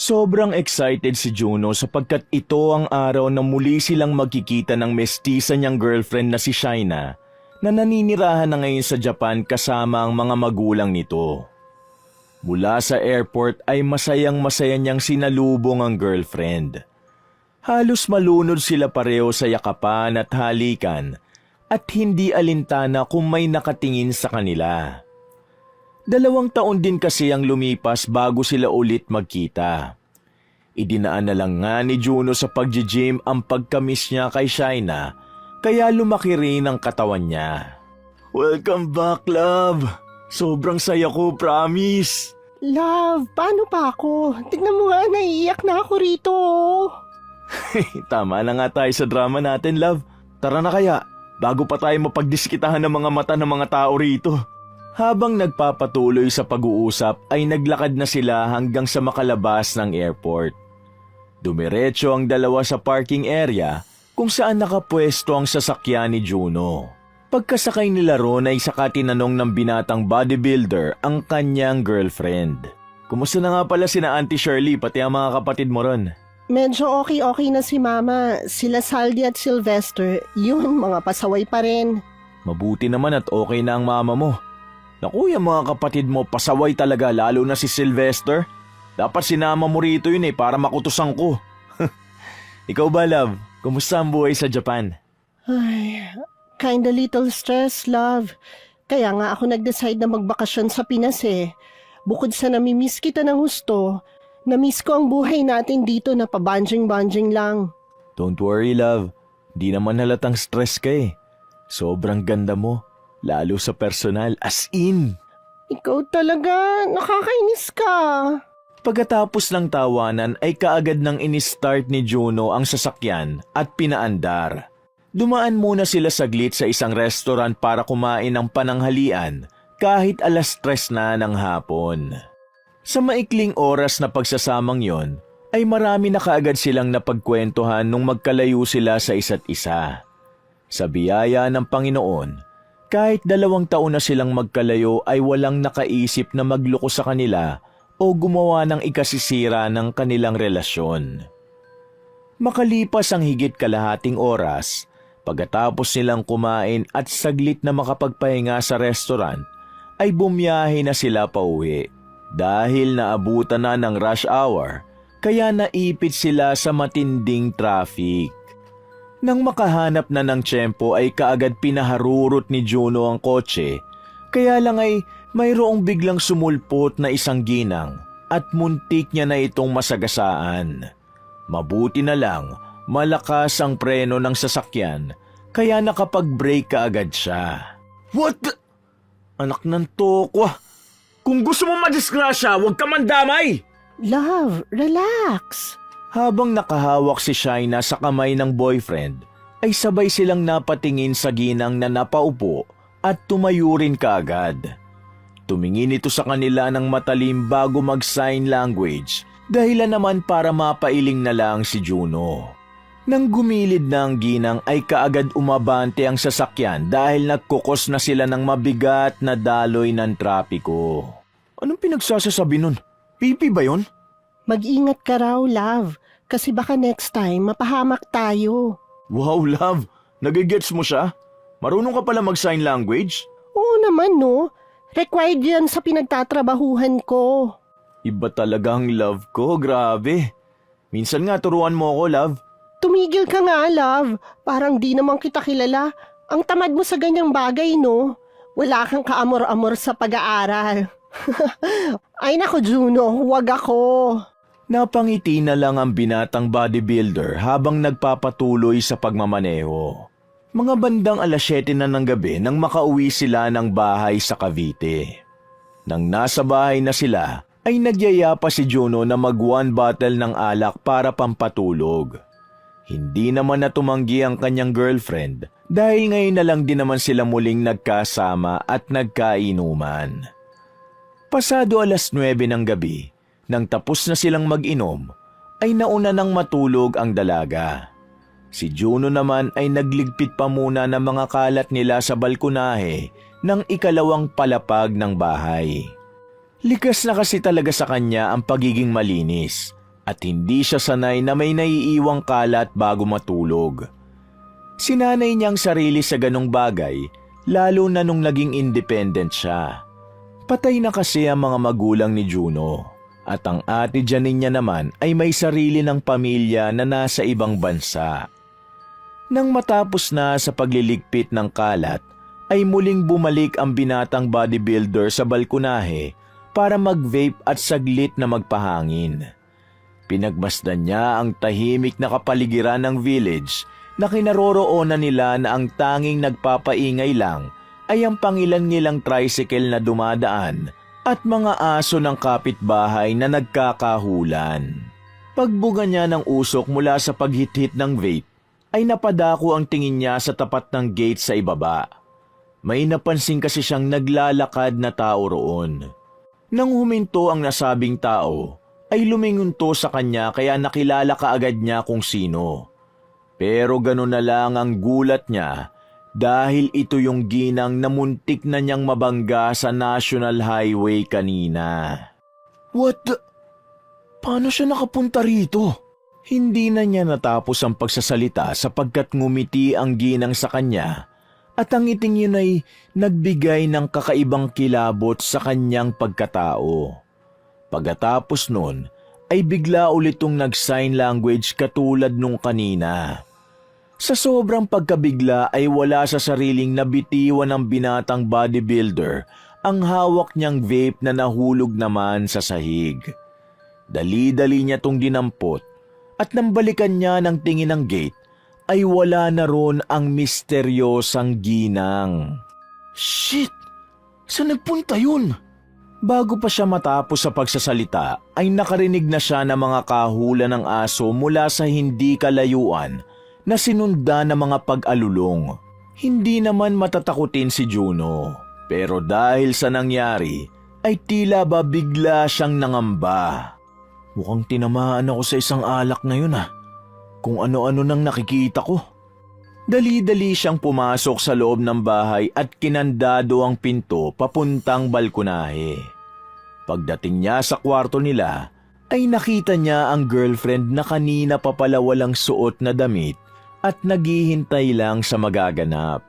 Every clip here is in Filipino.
Sobrang excited si Juno sapagkat ito ang araw na muli silang magkikita ng mestiza niyang girlfriend na si Shaina na naninirahan na ngayon sa Japan kasama ang mga magulang nito. Mula sa airport ay masayang-masaya niyang sinalubong ang girlfriend. Halos malunod sila pareho sa yakapan at halikan at hindi alintana kung may nakatingin sa kanila. 2 taon din kasi ang lumipas bago sila ulit magkita. Idinaan na lang nga ni Juno sa pag-gym ang pagkamis niya kay Shaina, kaya lumaki rin ang katawan niya. Welcome back, love! Sobrang saya ko, promise! Love, paano pa ako? Tignan mo nga, naiiyak na ako rito. Tama na nga tayo sa drama natin, love. Tara na kaya, bago pa tayo mapagdiskitahan ng mga mata ng mga tao rito. Habang nagpapatuloy sa pag-uusap ay naglakad na sila hanggang sa makalabas ng airport. Dumiretso ang dalawa sa parking area kung saan nakapwesto ang sasakyan ni Juno. Pagkasakay nila ron ay saka tinanong ng binatang bodybuilder ang kanyang girlfriend. Kumusta na nga pala sina Auntie Shirley pati ang mga kapatid mo ron? Medyo okay na si Mama. Sila Saldi at Sylvester, yun, mga pasaway pa rin. Mabuti naman at okay na ang mama mo. Naku, yung mga kapatid mo pasaway talaga, lalo na si Sylvester. Dapat sinama mo rito yun para makutusan ko. Ikaw ba, love? Kumusta ang buhay sa Japan? Ay, kinda little stress, love. Kaya nga ako nag-decide na magbakasyon sa Pinas Bukod sa namimiss kita ng husto, namiss ko ang buhay natin dito na pabanjing-banjing lang. Don't worry, love. Di naman halatang stress ka Sobrang ganda mo. Lalo sa personal, as in. Ikaw talaga, nakakainis ka. Pagkatapos ng tawanan ay kaagad nang in-start ni Juno ang sasakyan at pinaandar. Dumaan muna sila saglit sa isang restaurant para kumain ng pananghalian kahit 3:00 na ng hapon. Sa maikling oras na pagsasamang yon, ay marami na kaagad silang napagkwentuhan nung magkalayo sila sa isa't isa. Sa biyaya ng Panginoon, kahit 2 taon na silang magkalayo ay walang nakaisip na magloko sa kanila o gumawa ng ikasisira ng kanilang relasyon. Makalipas ang higit kalahating oras, pagkatapos nilang kumain at saglit na makapagpahinga sa restaurant, ay bumiyahe na sila pauwi. Dahil naabutan na ng rush hour, kaya naipit sila sa matinding traffic. Nang makahanap na ng tiyempo ay kaagad pinaharurot ni Juno ang kotse, kaya lang ay mayroong biglang sumulpot na isang ginang at muntik niya na itong masagasaan. Mabuti na lang, malakas ang preno ng sasakyan, kaya nakapag-brake kaagad siya. What the? Anak ng tokwa! Kung gusto mo madisgrasya, huwag ka mandamay! Love, relax. Habang nakahawak si Shaina sa kamay ng boyfriend, ay sabay silang napatingin sa ginang na napaupo at tumayo rin kaagad. Tumingin ito sa kanila ng matalim bago mag-sign language, dahilan naman para mapailing na lang si Juno. Nang gumilid na ang ginang ay kaagad umabante ang sasakyan dahil nagkukos na sila ng mabigat na daloy ng trapiko. Anong pinagsasasabi nun? Pipi ba yun? Mag-ingat ka raw, love. Kasi baka next time mapahamak tayo. Wow, love. Nagigets mo siya? Marunong ka pala mag-sign language? Oo naman, no? Required yan sa pinagtatrabahuhan ko. Iba talaga ang love ko, grabe. Minsan nga turuan mo ako, love. Tumigil ka nga, love. Parang di naman kita kilala. Ang tamad mo sa ganyang bagay, no? Wala kang kaamor-amor sa pag-aaral. Ay nako, Juno, huwag ako. Napangiti na lang ang binatang bodybuilder habang nagpapatuloy sa pagmamaneho. Mga bandang 7:00 na ng gabi nang makauwi sila ng bahay sa Cavite. Nang nasa bahay na sila, ay nagyaya pa si Juno na mag-1 bottle ng alak para pampatulog. Hindi naman natumanggi ang kanyang girlfriend dahil ngayon na lang din naman sila muling nagkasama at nagkainuman. Pasado 9:00 ng gabi, nang tapos na silang mag-inom, ay nauna nang matulog ang dalaga. Si Juno naman ay nagligpit pa muna ng mga kalat nila sa balkonahe ng ikalawang palapag ng bahay. Likas na kasi talaga sa kanya ang pagiging malinis, at hindi siya sanay na may naiiwang kalat bago matulog. Sinanay niyang sarili sa ganong bagay, lalo na nung naging independent siya. Patay na kasi ang mga magulang ni Juno, at ang ate Janine niya naman ay may sarili ng pamilya na nasa ibang bansa. Nang matapos na sa pagliligpit ng kalat, ay muling bumalik ang binatang bodybuilder sa balkonahe para mag-vape at saglit na magpahangin. Pinagmasdan niya ang tahimik na kapaligiran ng village na kinaroroonan nila na ang tanging nagpapaingay lang ay ang pangilan-ngilang tricycle na dumadaan at mga aso ng kapitbahay na nagkakahulan. Pagbuga niya ng usok mula sa paghit-hit ng vape, ay napadako ang tingin niya sa tapat ng gate sa ibaba. May napansin kasi siyang naglalakad na tao roon. Nang huminto ang nasabing tao, ay lumingunto sa kanya kaya nakilala kaagad niya kung sino. Pero gano'n na lang ang gulat niya dahil ito yung ginang na muntik na niyang mabangga sa National Highway kanina. What the... Paano siya nakapunta rito? Hindi na niya natapos ang pagsasalita sapagkat ngumiti ang ginang sa kanya at ang ngiting yun ay nagbigay ng kakaibang kilabot sa kanyang pagkatao. Pagkatapos nun ay bigla ulitong nag-sign language katulad nung kanina. Sa sobrang pagkabigla ay wala sa sariling nabitiwan ng binatang bodybuilder ang hawak niyang vape na nahulog naman sa sahig. Dali-dali niya tong dinampot at nang balikan niya ng tingin ng gate ay wala na ron ang misteryosang ginang. Shit! Saan nagpunta yun? Bago pa siya matapos sa pagsasalita ay nakarinig na siya ng mga kahulan ng aso mula sa hindi kalayuan na sinundan ng mga pag-alulong. Hindi naman matatakutin si Juno, pero dahil sa nangyari ay tila ba bigla siyang nangamba. Mukhang tinamaan ako sa isang alak na yun Kung ano-ano nang nakikita ko. Dali-dali siyang pumasok sa loob ng bahay at kinandado ang pinto papuntang balkonahe. Pagdating niya sa kwarto nila, ay nakita niya ang girlfriend na kanina pa pala walang suot na damit at naghihintay lang sa magaganap.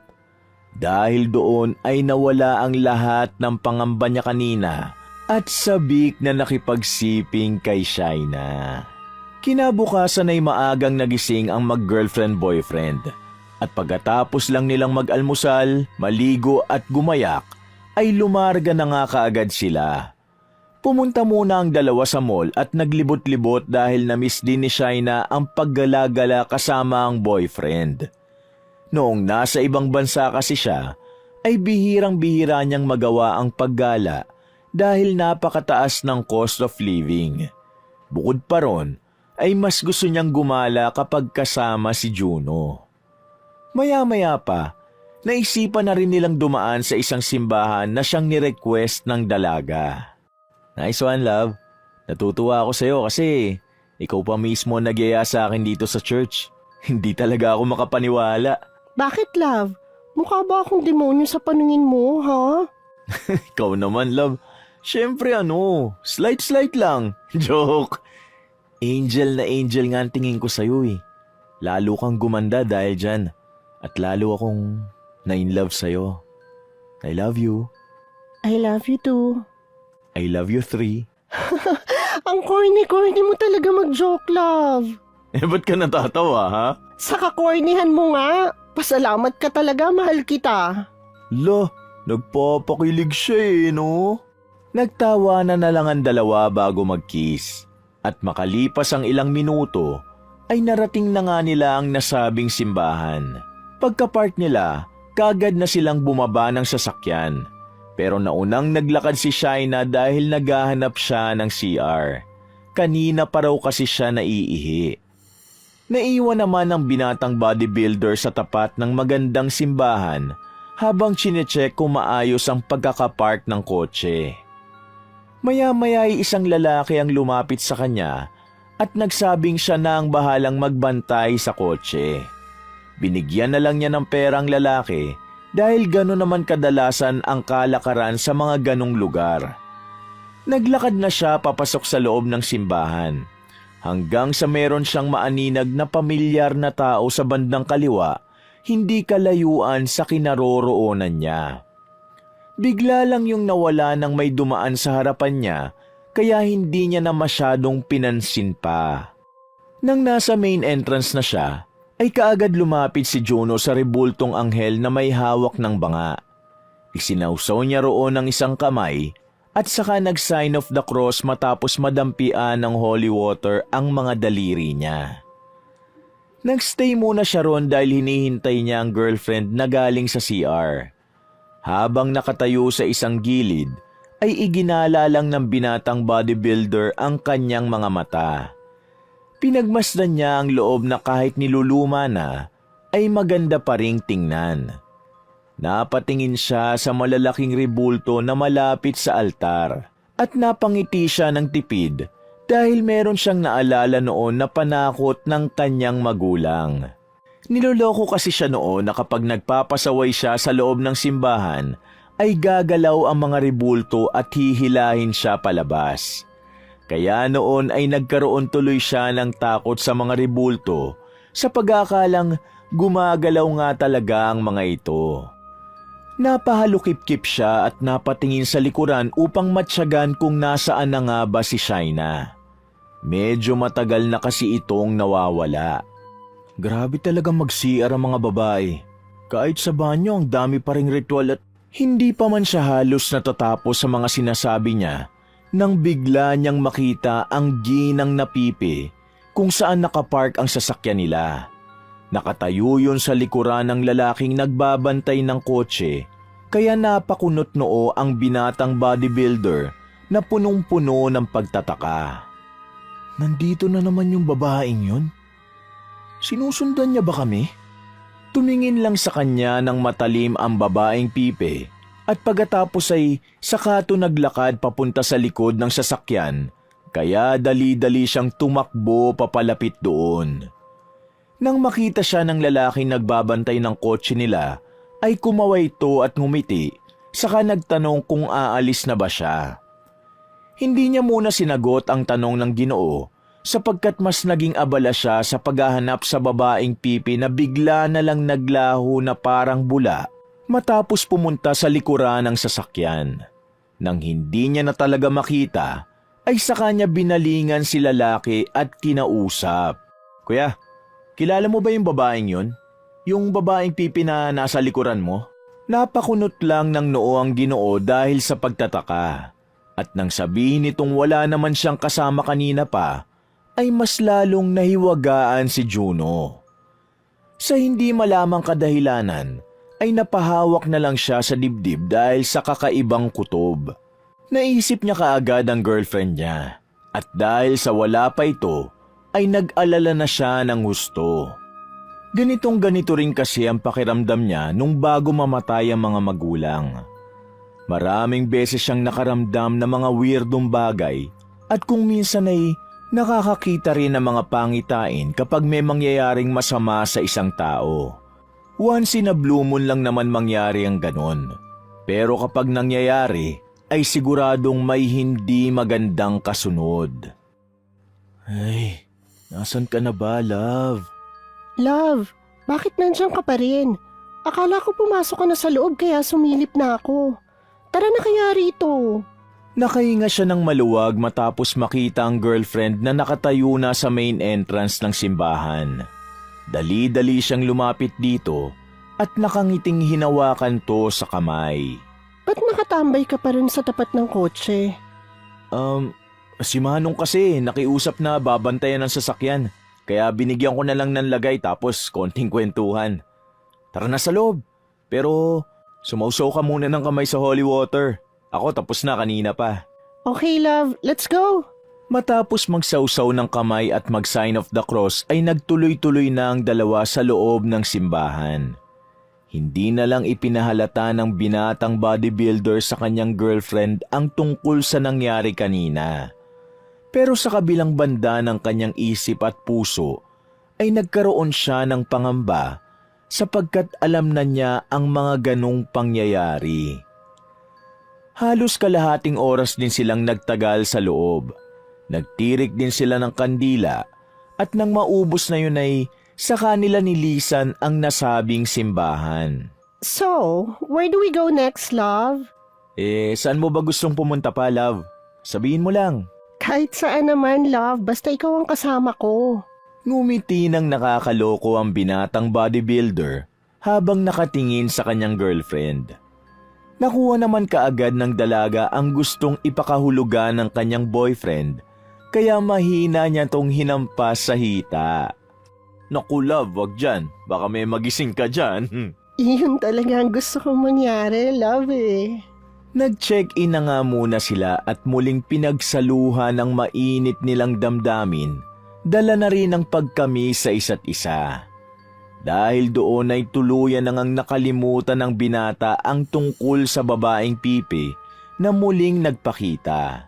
Dahil doon ay nawala ang lahat ng pangamba niya kanina at sabik na nakipagsiping kay Shaina. Kinabukasan ay maagang nagising ang mag-girlfriend-boyfriend at pagkatapos lang nilang mag-almusal, maligo at gumayak ay lumarga na nga kaagad sila. Pumunta muna ang dalawa sa mall at naglibot-libot dahil na-miss din ni Shaina ang paggala-gala kasama ang boyfriend. Noong nasa ibang bansa kasi siya, ay bihirang-bihira niyang magawa ang paggala dahil napakataas ng cost of living. Bukod pa ron, ay mas gusto niyang gumala kapag kasama si Juno. Maya-maya pa, naisipan na rin nilang dumaan sa isang simbahan na siyang ni-request ng dalaga. Nice one, love. Natutuwa ako sa'yo kasi ikaw pa mismo nagyaya sa akin dito sa church. Hindi talaga ako makapaniwala. Bakit, love? Mukha ba akong demonyo sa paningin mo, ha? Ikaw naman, love. Siyempre slight lang. Joke. Angel na angel nga ang tingin ko sa'yo Lalo kang gumanda dahil dyan. At lalo akong na-in-love sa'yo. I love you. I love you too. I love you 3. Ang corny-corny mo talaga mag-joke, love. Ba't ka natatawa, ha? Sa kakornihan mo nga. Pasalamat ka talaga, mahal kita. Lo, nagpapakilig siya no? Nagtawanan na lang ang dalawa bago mag-kiss. At makalipas ang ilang minuto, ay narating na nga nila ang nasabing simbahan. Pagka-park nila, kagad na silang bumaba ng sasakyan. Pero naunang naglakad si Shaina dahil naghahanap siya ng CR. Kanina pa raw kasi siya naiihi. Naiwan naman ang binatang bodybuilder sa tapat ng magandang simbahan habang chinecheck kung maayos ang pagkakapark ng kotse. Maya-maya ay isang lalaki ang lumapit sa kanya at nagsabing siya na ang bahalang magbantay sa kotse. Binigyan na lang niya ng perang lalaki dahil gano'n naman kadalasan ang kalakaran sa mga ganong lugar. Naglakad na siya papasok sa loob ng simbahan. hanggang sa meron siyang maaninag na pamilyar na tao sa bandang kaliwa, hindi kalayuan sa kinaroroonan niya. Bigla lang yung nawala nang may dumaan sa harapan niya, kaya hindi niya na masyadong pinansin pa. Nang nasa main entrance na siya, ay kaagad lumapit si Juno sa rebultong anghel na may hawak ng banga. Isinawsaw niya roon ng isang kamay at saka nag-sign of the cross matapos madampian ng holy water ang mga daliri niya. Nagstay muna siya roon dahil hinihintay niya ang girlfriend na galing sa CR. Habang nakatayo sa isang gilid, ay iginala lang ng binatang bodybuilder ang kanyang mga mata. Pinagmasdan niya ang loob na kahit niluluma na, ay maganda pa ring tingnan. Napatingin siya sa malalaking rebulto na malapit sa altar at napangiti siya ng tipid dahil meron siyang naalala noon na panakot ng kanyang magulang. Niloloko kasi siya noon na kapag nagpapasaway siya sa loob ng simbahan ay gagalaw ang mga rebulto at hihilahin siya palabas. Kaya noon ay nagkaroon tuloy siya ng takot sa mga rebulto sa pag-aakalang gumagalaw nga talaga ang mga ito. Napahalukip-kip siya at napatingin sa likuran upang matyagan kung nasaan na nga ba si Shaina. Medyo matagal na kasi itong nawawala. Grabe talaga mag-CR ang mga babae. Kahit sa banyo ang dami pa ring ritual at hindi pa man siya halos natatapos sa mga sinasabi niya nang bigla niyang makita ang ginang na pipi kung saan nakapark ang sasakyan nila. Nakatayo yun sa likuran ng lalaking nagbabantay ng kotse kaya napakunot noo ang binatang bodybuilder na punong-puno ng pagtataka. Nandito na naman yung babaeng yun? Sinusundan niya ba kami? Tumingin lang sa kanya ng matalim ang babaeng pipe at pagkatapos ay saka ito naglakad papunta sa likod ng sasakyan kaya dali-dali siyang tumakbo papalapit doon. Nang makita siya ng lalaking nagbabantay ng kotse nila ay kumaway ito at ngumiti saka nagtanong kung aalis na ba siya. Hindi niya muna sinagot ang tanong ng Ginoo sapagkat mas naging abala siya sa paghahanap sa babaeng pipi na bigla na lang naglaho na parang bula matapos pumunta sa likuran ng sasakyan. Nang hindi niya na talaga makita, ay saka niya binalingan si lalaki at kinausap. Kuya, kilala mo ba yung babaeng yun? Yung babaeng pipi na nasa likuran mo? Napakunot lang ng noo ang Ginoo dahil sa pagtataka. At nang sabihin nitong wala naman siyang kasama kanina pa, ay mas lalong nahiwagaan si Juno. Sa hindi malamang kadahilanan, ay napahawak na lang siya sa dibdib dahil sa kakaibang kutob. Naisip niya kaagad ang girlfriend niya, at dahil sa wala pa ito, ay nag-alala na siya ng husto. Ganito rin kasi ang pakiramdam niya nung bago mamatay ang mga magulang. Maraming beses siyang nakaramdam ng mga weirdong bagay at kung minsan ay nakakakita rin ng mga pangitain kapag may mangyayaring masama sa isang tao. Once in a blue moon lang naman mangyari ang ganon. Pero kapag nangyayari, ay siguradong may hindi magandang kasunod. Ay, nasan ka na ba, love? Love, bakit nandiyan ka pa rin? Akala ko pumasok ka na sa loob kaya sumilip na ako. Tara na kaya rito. Nakahinga siya ng maluwag matapos makita ang girlfriend na nakatayo na sa main entrance ng simbahan. Dali-dali siyang lumapit dito at nakangiting hinawakan to sa kamay. Ba't nakatambay ka pa rin sa tapat ng kotse? Si Manong kasi nakiusap na babantayan ng sasakyan. Kaya binigyan ko na lang ng lagay tapos konting kwentuhan. Tara na sa loob. Pero sumausaw ka muna ng kamay sa holy water. Ako tapos na kanina pa. Okay love, let's go! Matapos magsawsaw ng kamay at mag-sign of the cross ay nagtuloy-tuloy na ang dalawa sa loob ng simbahan. Hindi na lang ipinahalata ng binatang bodybuilder sa kanyang girlfriend ang tungkol sa nangyari kanina. Pero sa kabilang banda ng kanyang isip at puso ay nagkaroon siya ng pangamba sapagkat alam na niya ang mga ganong pangyayari. Halos kalahating oras din silang nagtagal sa loob. Nagtirik din sila ng kandila at nang maubos na yun ay saka nila nilisan ang nasabing simbahan. So, where do we go next, love? Saan mo ba gustong pumunta pa, love? Sabihin mo lang. Kahit saan naman, love, basta ikaw ang kasama ko. Ngumiti ng nakakaloko ang binatang bodybuilder habang nakatingin sa kanyang girlfriend. Nakuha naman kaagad ng dalaga ang gustong ipakahulugan ng kanyang boyfriend, kaya mahina niya tong hinampas sa hita. Naku love, wag dyan. Baka may magising ka dyan. Iyon talaga ang gusto kong mangyari, love Nag-check-in na nga muna sila at muling pinagsaluhan ng mainit nilang damdamin. Dala na rin ang pagkami sa isa't isa. Dahil doon ay tuluyan nang nakalimutan ng binata ang tungkol sa babaeng pipi na muling nagpakita.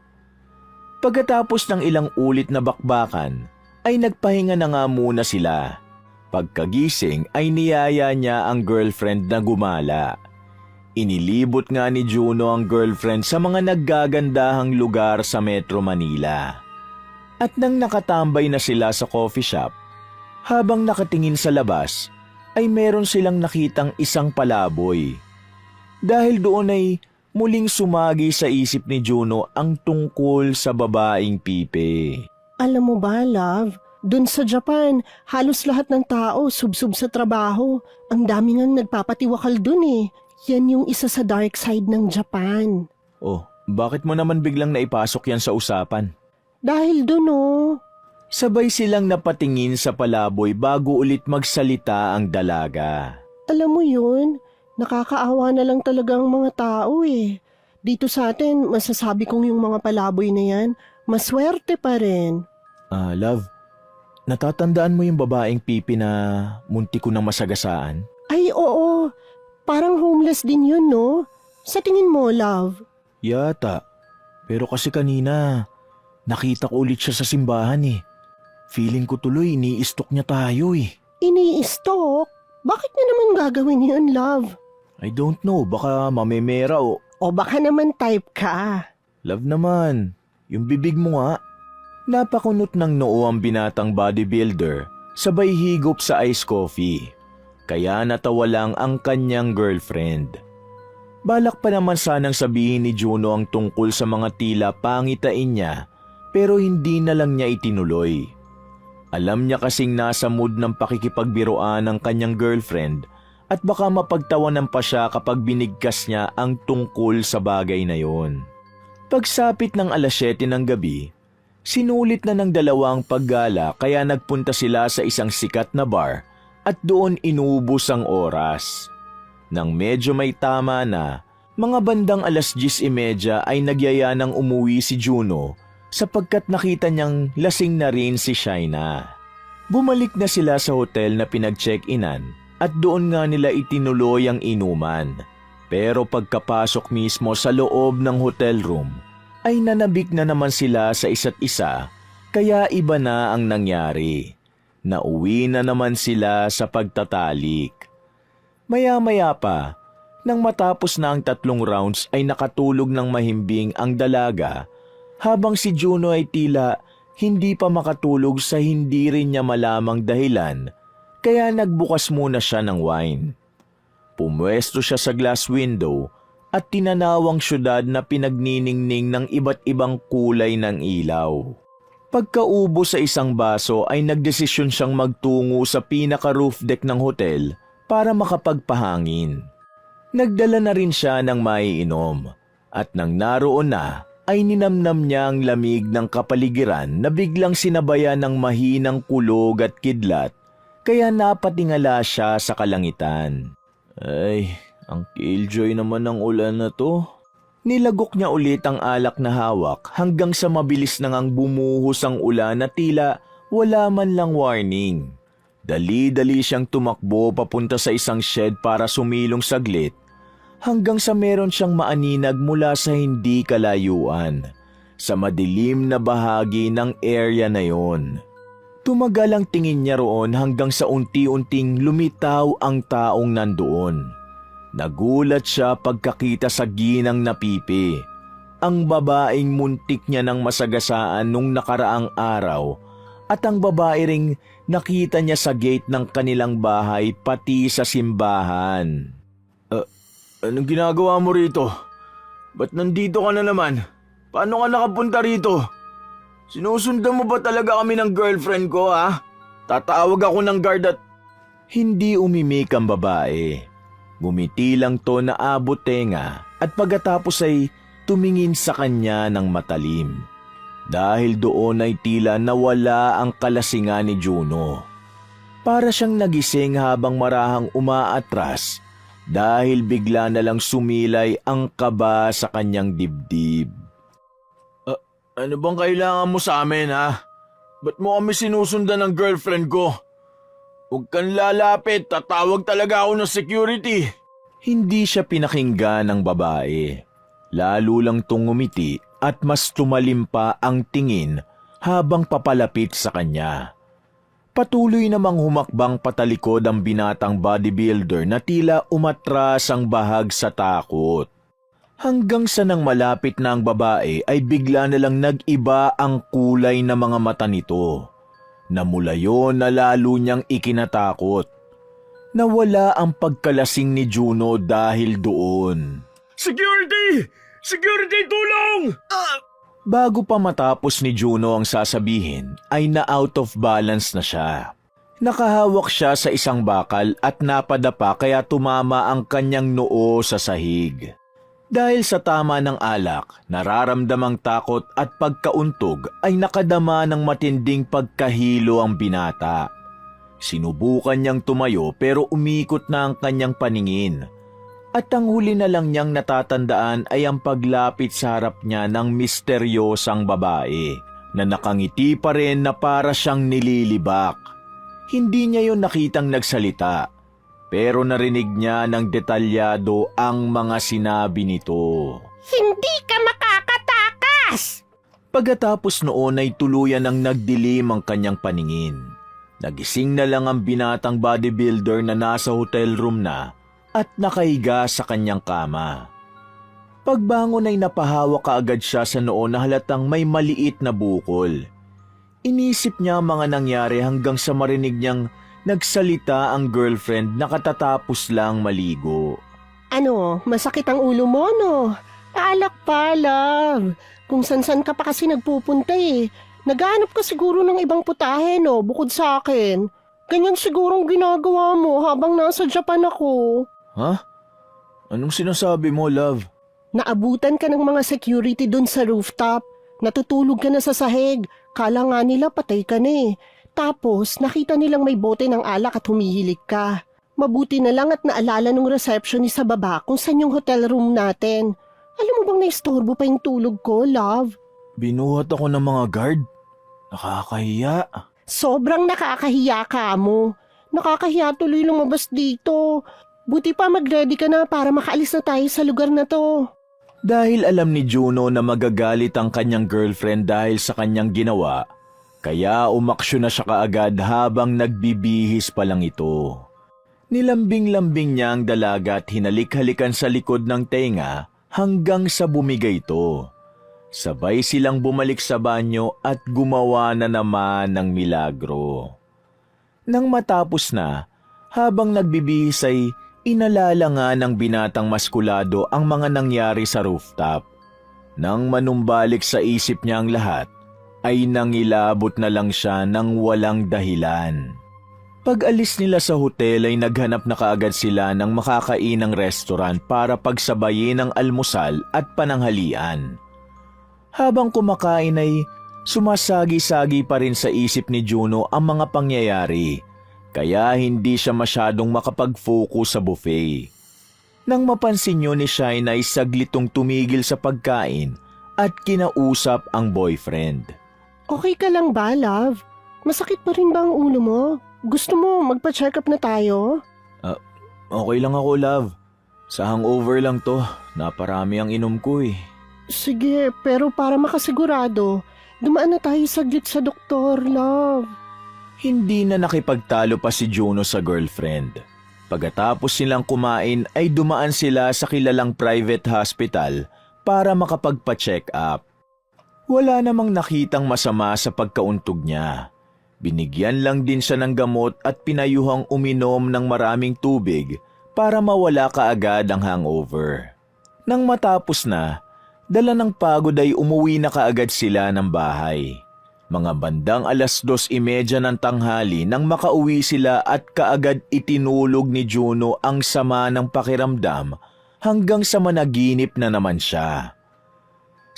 Pagkatapos ng ilang ulit na bakbakan, ay nagpahinga na nga muna sila. Pagkagising ay niyaya niya ang girlfriend na gumala. Inilibot nga ni Juno ang girlfriend sa mga naggagandahang lugar sa Metro Manila. At nang nakatambay na sila sa coffee shop, habang nakatingin sa labas, ay meron silang nakitang isang palaboy. Dahil doon ay muling sumagi sa isip ni Juno ang tungkol sa babaeng pipi. Alam mo ba, love? Dun sa Japan, halos lahat ng tao subsub sa trabaho. Ang dami ngang nagpapatiwakal dun Yan yung isa sa dark side ng Japan. Oh, bakit mo naman biglang naipasok yan sa usapan? Dahil dun Sabay silang napatingin sa palaboy bago ulit magsalita ang dalaga. Alam mo yun, nakakaawa na lang talaga ang mga tao Dito sa atin, masasabi kong yung mga palaboy na yan, maswerte pa rin. Love, natatandaan mo yung babaeng pipi na munti ko nang masagasaan? Ay, oo. Parang homeless din yun, no? Sa tingin mo, love? Yata. Pero kasi kanina, nakita ko ulit siya sa simbahan Feeling ko tuloy, ini-stalk niya tayo Ini-stalk? Bakit niya naman gagawin yun, love? I don't know, baka mamemera o... O baka naman type ka. Love naman, yung bibig mo nga. Napakunot ng noo ang binatang bodybuilder, sabay higop sa iced coffee. Kaya natawa lang ang kanyang girlfriend. Balak pa naman sanang sabihin ni Juno ang tungkol sa mga tila pangitain niya, pero hindi na lang niya itinuloy. Alam niya kasing nasa mood ng pakikipagbiruan ng kanyang girlfriend at baka mapagtawanan pa siya kapag binigkas niya ang tungkol sa bagay na yon. Pagsapit ng 7:00 ng gabi, sinulit na ng dalawang paggala kaya nagpunta sila sa isang sikat na bar at doon inubos ang oras. Nang medyo may tama na, mga bandang 10:30 ay nagyaya ng umuwi si Juno sapagkat nakita niyang lasing na rin si Shaina. Bumalik na sila sa hotel na pinag-check-inan at doon nga nila itinuloy ang inuman. Pero pagkapasok mismo sa loob ng hotel room, ay nanabik na naman sila sa isa't isa kaya iba na ang nangyari. Nauwi na naman sila sa pagtatalik. Maya-maya pa, nang matapos na ang 3 rounds ay nakatulog ng mahimbing ang dalaga habang si Juno ay tila hindi pa makatulog sa hindi rin niya malamang dahilan kaya nagbukas muna siya ng wine. Pumwesto siya sa glass window at tinanaw ang syudad na pinagniningning ng iba't ibang kulay ng ilaw. Pagkaubo sa isang baso ay nagdesisyon siyang magtungo sa pinaka-roof deck ng hotel para makapagpahangin. Nagdala na rin siya ng maiinom at nang naroon na ay ninamnam niya ang lamig ng kapaligiran na biglang sinabayan ng mahinang kulog at kidlat kaya napatingala siya sa kalangitan. Ay, ang killjoy naman ng ulan na to. Nilagok niya ulit ang alak na hawak hanggang sa mabilis na ngang bumuhos ang ulan na tila wala man lang warning. Dali-dali siyang tumakbo papunta sa isang shed para sumilong saglit hanggang sa meron siyang maaninag mula sa hindi kalayuan sa madilim na bahagi ng area na yon. Tumagal ang tingin niya roon hanggang sa unti-unting lumitaw ang taong nandoon. Nagulat siya pagkakita sa ginang na pipi. ang babaeng muntik niya ng masagasaan nung nakaraang araw at ang babae ring nakita niya sa gate ng kanilang bahay pati sa simbahan. Anong ginagawa mo rito? Ba't nandito ka na naman? Paano ka nakapunta rito? Sinusundan mo ba talaga kami ng girlfriend ko, ha? Tatawag ako ng guard at... Hindi umimik ang babae. Gumiti lang to na abot tenga at pagkatapos ay tumingin sa kanya ng matalim. Dahil doon ay tila nawala ang kalasingan ni Juno. Para siyang nagising habang marahang umaatras dahil bigla na lang sumilay ang kaba sa kanyang dibdib. Ano bang kailangan mo sa amin, ha? Ba't mo kami sinusundan ng girlfriend ko? Huwag kang lalapit, tatawag talaga ako ng security. Hindi siya pinakinggan ng babae. Lalo lang tong ngumiti at mas tumalim pa ang tingin habang papalapit sa kanya. Patuloy namang humakbang patalikod ang binatang bodybuilder na tila umatras ang bahag sa takot. Hanggang sa nang malapit na ang babae ay bigla na lang nag-iba ang kulay ng mga mata nito. Na mula yun na lalo niyang ikinatakot. Nawala ang pagkalasing ni Juno dahil doon. Security! Security, tulong! Bago pa matapos ni Juno ang sasabihin, ay na-out of balance na siya. Nakahawak siya sa isang bakal at napadapa kaya tumama ang kanyang noo sa sahig. Dahil sa tama ng alak, nararamdamang takot at pagkauntog ay nakadama ng matinding pagkahilo ang binata. Sinubukan niyang tumayo pero umikot na ang kanyang paningin. At ang huli na lang niyang natatandaan ay ang paglapit sa harap niya ng misteryosang babae na nakangiti pa rin na para siyang nililibak. Hindi niya yon nakitang nagsalita. Pero narinig niya ng detalyado ang mga sinabi nito. Hindi ka makakatakas! Pagkatapos noon ay tuluyan ng nagdilim ang kanyang paningin. Nagising na lang ang binatang bodybuilder na nasa hotel room na at nakahiga sa kanyang kama. Pagbangon ay napahawak kaagad siya sa noo na halatang may maliit na bukol. Inisip niya ang mga nangyari hanggang sa marinig niyang nagsalita ang girlfriend na katatapos lang maligo. Ano, masakit ang ulo mo, no? Alak pa, love. Kung san-san ka pa kasi nagpupunta eh. Naghahanap ka siguro ng ibang putahe, no? Bukod sa akin. Ganyan sigurong ginagawa mo habang nasa Japan ako. Ha? Anong sinasabi mo, love? Naabutan ka ng mga security dun sa rooftop. Natutulog ka na sa sahig. Kala nga nila patay ka na eh. Tapos, nakita nilang may bote ng alak at humihilik ka. Mabuti na lang at naalala ng receptionist sa baba kung saan yung hotel room natin. Alam mo bang naistorbo pa yung tulog ko, love? Binuhat ako ng mga guard. Nakakahiya. Sobrang nakakahiya ka mo. Nakakahiya tuloy lumabas dito. Buti pa mag-ready ka na para makaalis na tayo sa lugar na to. Dahil alam ni Juno na magagalit ang kanyang girlfriend dahil sa kanyang ginawa, kaya umaksyon na siya kaagad habang nagbibihis pa lang ito. Nilambing-lambing niya ang dalaga at hinalik-halikan sa likod ng tenga hanggang sa bumigay ito. Sabay silang bumalik sa banyo at gumawa na naman ng milagro. Nang matapos na, habang nagbibihis ay inalala nga ng binatang maskulado ang mga nangyari sa rooftop. Nang manumbalik sa isip niya ang lahat, ay nangilabot na lang siya ng walang dahilan. Pag-alis nila sa hotel ay naghanap na kaagad sila ng makakainang restaurant para pagsabayin ang almusal at pananghalian. Habang kumakain ay sumasagi-sagi pa rin sa isip ni Juno ang mga pangyayari, kaya hindi siya masyadong makapag-focus sa buffet. Nang mapansin niyo ni Shine ay saglitong tumigil sa pagkain at kinausap ang boyfriend. Okay ka lang ba, love? Masakit pa rin ba ang ulo mo? Gusto mo magpa-check up na tayo? Okay lang ako, love. Sa hangover lang to. Naparami ang inom ko eh. Sige, pero para makasigurado, dumaan na tayo saglit sa doktor, love. Hindi na nakipagtalo pa si Juno sa girlfriend. Pagkatapos silang kumain ay dumaan sila sa kilalang private hospital para makapagpa-check up. Wala namang nakitang masama sa pagkauntog niya. Binigyan lang din siya ng gamot at pinayuhang uminom ng maraming tubig para mawala kaagad ang hangover. Nang matapos na, dala ng pagod ay umuwi na kaagad sila ng bahay. Mga bandang 2:30 ng tanghali nang makauwi sila at kaagad itinulog ni Juno ang sama ng pakiramdam hanggang sa managinip na naman siya.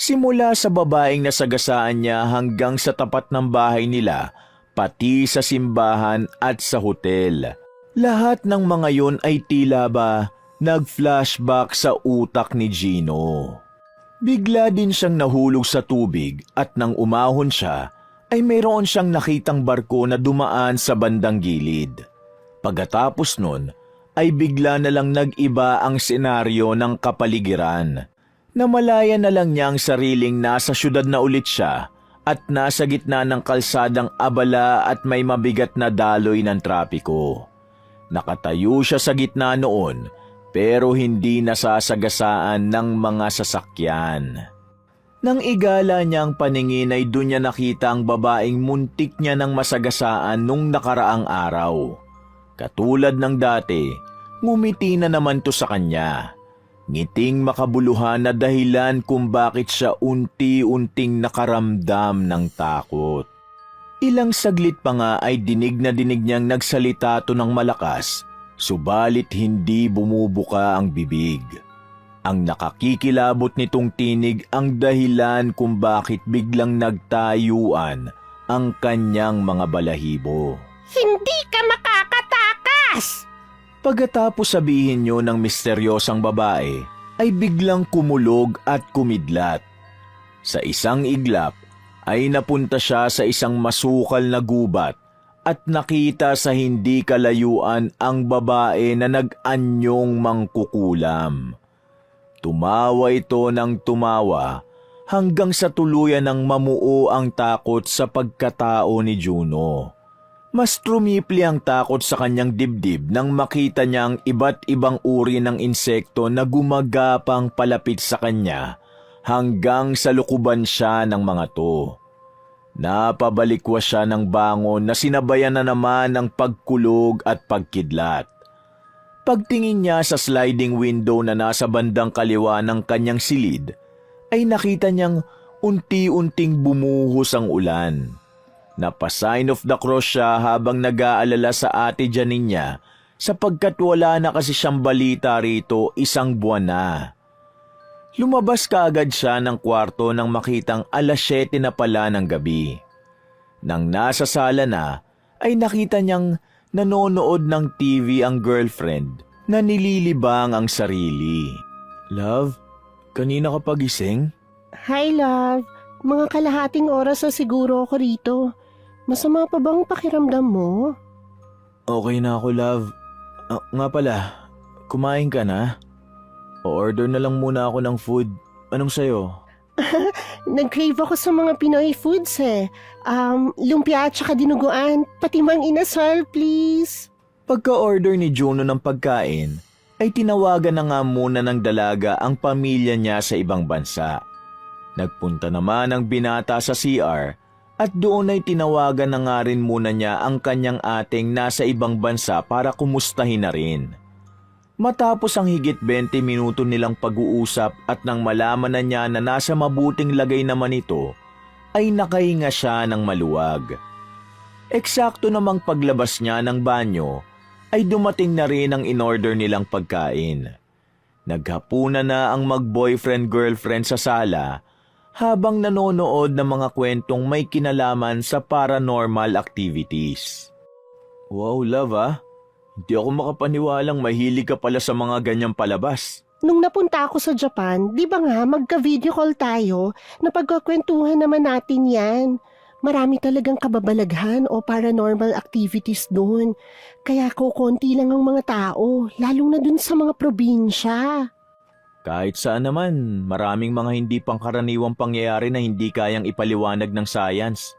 Simula sa babaeng nasagasaan niya hanggang sa tapat ng bahay nila, pati sa simbahan at sa hotel. Lahat ng mga yon ay tila ba nag-flashback sa utak ni Gino. Bigla din siyang nahulog sa tubig at nang umahon siya, ay mayroon siyang nakitang barko na dumaan sa bandang gilid. Pagkatapos nun, ay bigla na lang nag-iba ang senaryo ng kapaligiran. Namalaya na lang niya ang sariling nasa syudad na ulit siya at nasa gitna ng kalsadang abala at may mabigat na daloy ng trapiko. Nakatayo siya sa gitna noon pero hindi nasasagasaan ng mga sasakyan. Nang igala niya ang paningin ay doon niya nakita ang babaeng muntik niya ng masagasaan nung nakaraang araw. Katulad ng dati, ngumiti na naman to sa kanya. Ngiting makabuluhan na dahilan kung bakit siya unti-unting nakaramdam ng takot. Ilang saglit pa nga ay dinig na dinig niyang nagsalita to ng malakas, subalit hindi bumubuka ang bibig. Ang nakakikilabot nitong tinig ang dahilan kung bakit biglang nagtayuan ang kanyang mga balahibo. Hindi ka makakatakas! Pagkatapos sabihin niyo ng misteryosang babae, ay biglang kumulog at kumidlat. Sa isang iglap, ay napunta siya sa isang masukal na gubat at nakita sa hindi kalayuan ang babae na nag-anyong mangkukulam. Tumawa ito ng tumawa hanggang sa tuluyan ng mamuo ang takot sa pagkatao ni Juno. Mas trumipli ang takot sa kanyang dibdib nang makita niya ang iba't ibang uri ng insekto na gumagapang palapit sa kanya hanggang sa lukuban siya ng mga to. Napabalikwa siya ng bangon na sinabayan na naman ng pagkulog at pagkidlat. Pagtingin niya sa sliding window na nasa bandang kaliwa ng kanyang silid, ay nakita niyang unti-unting bumuhos ang ulan. Napa-sign of the cross siya habang nag-aalala sa ate Janine niya sapagkat wala na kasi siyang balita rito 1 buwan na. Lumabas kaagad siya ng kwarto nang makitang 7:00 na pala ng gabi. Nang nasa sala na, ay nakita niyang nanonood ng TV ang girlfriend na nililibang ang sarili. Love, kanina ka pagising? Hi, love. Mga kalahating oras na siguro ako rito. Masama pa bang pakiramdam mo? Okay na ako, love. Nga pala, kumain ka na? O-order na lang muna ako ng food. Anong sayo? Nag-crave ako sa mga Pinoy foods eh. Lumpia at saka dinuguan. Pati mang inasal, please. Pagka-order ni Juno ng pagkain, ay tinawagan na nga muna ng dalaga ang pamilya niya sa ibang bansa. Nagpunta naman ang binata sa CR at doon ay tinawagan na nga rin muna niya ang kanyang ating nasa ibang bansa para kumustahin na rin. Matapos ang higit 20 minuto nilang pag-uusap at nang malaman na niya na nasa mabuting lagay naman ito, ay nakahinga siya ng maluwag. Eksakto namang paglabas niya ng banyo, ay dumating na rin ang in-order nilang pagkain. Naghapunan na ang mag-boyfriend-girlfriend sa sala habang nanonood ng mga kwentong may kinalaman sa paranormal activities. Wow, love ah. Hindi ako makapaniwalang mahilig ka pala sa mga ganyang palabas. Nung napunta ako sa Japan, di ba nga magka-video call tayo na pagkakwentuhan naman natin yan. Marami talagang kababalaghan o paranormal activities doon. Kaya kukonti lang ang mga tao, lalong na dun sa mga probinsya. Kahit saan naman, maraming mga hindi pangkaraniwang pangyayari na hindi kayang ipaliwanag ng science.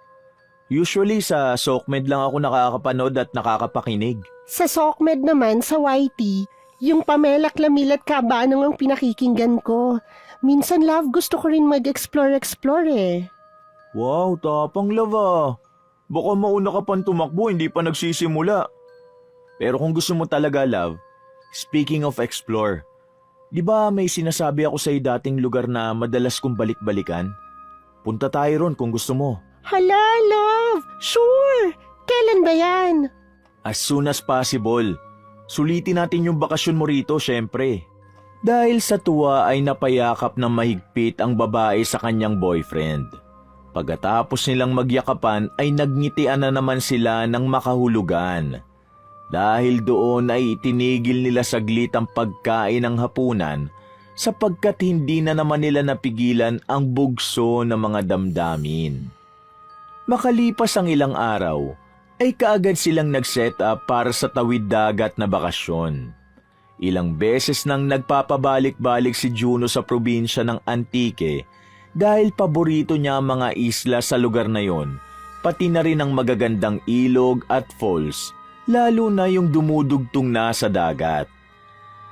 Usually sa SOCMED lang ako nakakapanood at nakakapakinig. Sa SOCMED naman, sa YT, yung Pamela Clamilat Cabanong ang pinakikinggan ko. Minsan, love, gusto ko rin mag-explore eh. Wow, tapang love ah. Baka mauna ka pang tumakbo, hindi pa nagsisimula. Pero kung gusto mo talaga love, speaking of explore, di ba may sinasabi ako sa dating lugar na madalas kong balik-balikan? Punta tayo ron kung gusto mo. Hala, love! Sure! Kailan ba yan? As soon as possible. Sulitin natin yung bakasyon mo rito, syempre. Dahil sa tuwa ay napayakap ng mahigpit ang babae sa kanyang boyfriend. Pagkatapos nilang magyakapan ay nagngitian na naman sila ng makahulugan. Dahil doon ay itinigil nila saglit ang pagkain ng hapunan sapagkat hindi na naman nila napigilan ang bugso ng mga damdamin. Makalipas ang ilang araw, ay kaagad silang nag-set up para sa tawid dagat na bakasyon. Ilang beses nang nagpapabalik-balik si Juno sa probinsya ng Antique dahil paborito niya ang mga isla sa lugar na yon, pati na rin ang magagandang ilog at falls, lalo na yung dumudugtong na sa dagat.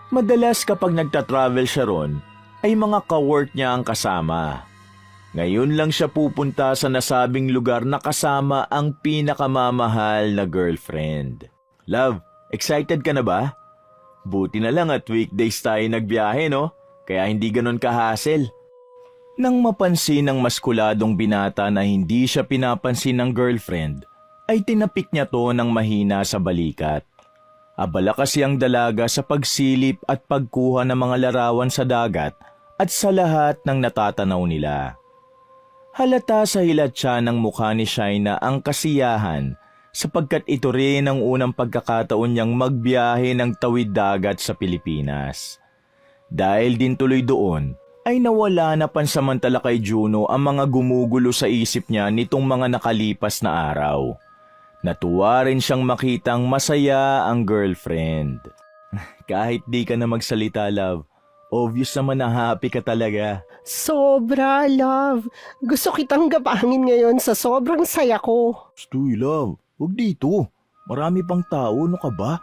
Madalas kapag nagtatravel siya ron, ay mga ka-work niya ang kasama. Ngayon lang siya pupunta sa nasabing lugar na kasama ang pinakamamahal na girlfriend. Love, excited ka na ba? Buti na lang at weekdays tayo nagbiyahe, no? Kaya hindi ganon ka-hassle. Nang mapansin ng maskuladong binata na hindi siya pinapansin ng girlfriend, ay tinapik niya to ng mahina sa balikat. Abala kasi ang dalaga sa pagsilip at pagkuha ng mga larawan sa dagat at sa lahat ng natatanaw nila. Halata sa hilatsa ng mukha ni Shaina ang kasiyahan sapagkat ito rin ang unang pagkakataon niyang magbiyahe ng tawid dagat sa Pilipinas. Dahil din tuloy doon, ay nawala na pansamantala kay Juno ang mga gumugulo sa isip niya nitong mga nakalipas na araw. Natuwa rin siyang makitang masaya ang girlfriend. Kahit di ka na magsalita, love, obvious naman na happy ka talaga. Sobra, love. Gusto kitang gabangin ngayon sa sobrang saya ko. Stoy, love. Huwag dito. Marami pang tao, no ka ba?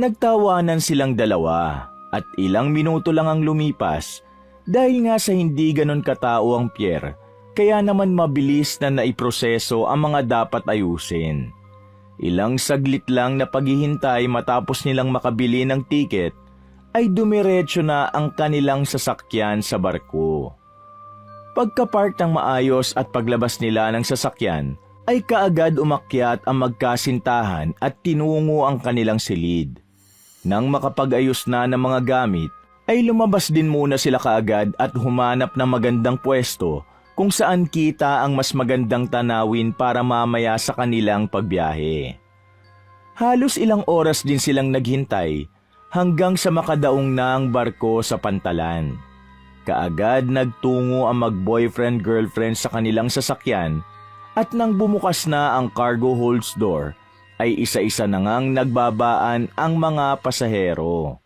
Nagtawanan silang dalawa at ilang minuto lang ang lumipas dahil nga sa hindi ganon katao ang Pierre, kaya naman mabilis na naiproseso ang mga dapat ayusin. Ilang saglit lang na paghihintay matapos nilang makabili ng tiket ay dumiretso na ang kanilang sasakyan sa barko. Pagkapark ng maayos at paglabas nila ng sasakyan, ay kaagad umakyat ang magkasintahan at tinungo ang kanilang silid. Nang makapag-ayos na ng mga gamit, ay lumabas din muna sila kaagad at humanap ng magandang pwesto kung saan kita ang mas magandang tanawin para mamaya sa kanilang pagbiyahe. Halos ilang oras din silang naghintay hanggang sa makadaong na ang barko sa pantalan. Kaagad nagtungo ang mag-boyfriend-girlfriend sa kanilang sasakyan. At nang bumukas na ang cargo holds door, ay isa-isa na ngang nagbabaan ang mga pasahero.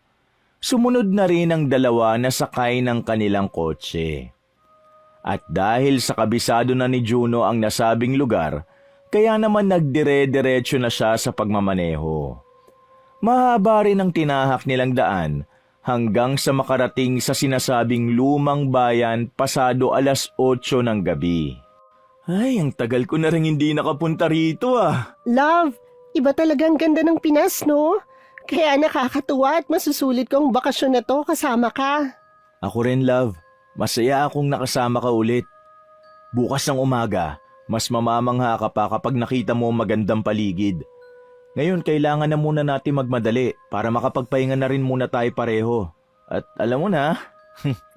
Sumunod na rin ang dalawa na sakay ng kanilang kotse. At dahil sa kabisado na ni Juno ang nasabing lugar, kaya naman nagdire-diretso na siya sa pagmamaneho. Mahaba rin ang tinahak nilang daan hanggang sa makarating sa sinasabing lumang bayan pasado 8:00 ng gabi. Ay, ang tagal ko na rin hindi nakapunta rito ah. Love, iba talagang ganda ng Pinas, no? Kaya nakakatuwa at masusulit ko ang bakasyon na to kasama ka. Ako rin, love. Masaya akong nakasama ka ulit. Bukas ng umaga, mas mamamangha ka pa kapag nakita mo magandang paligid. Ngayon, kailangan na muna natin magmadali para makapagpahinga na rin muna tayo pareho. At alam mo na,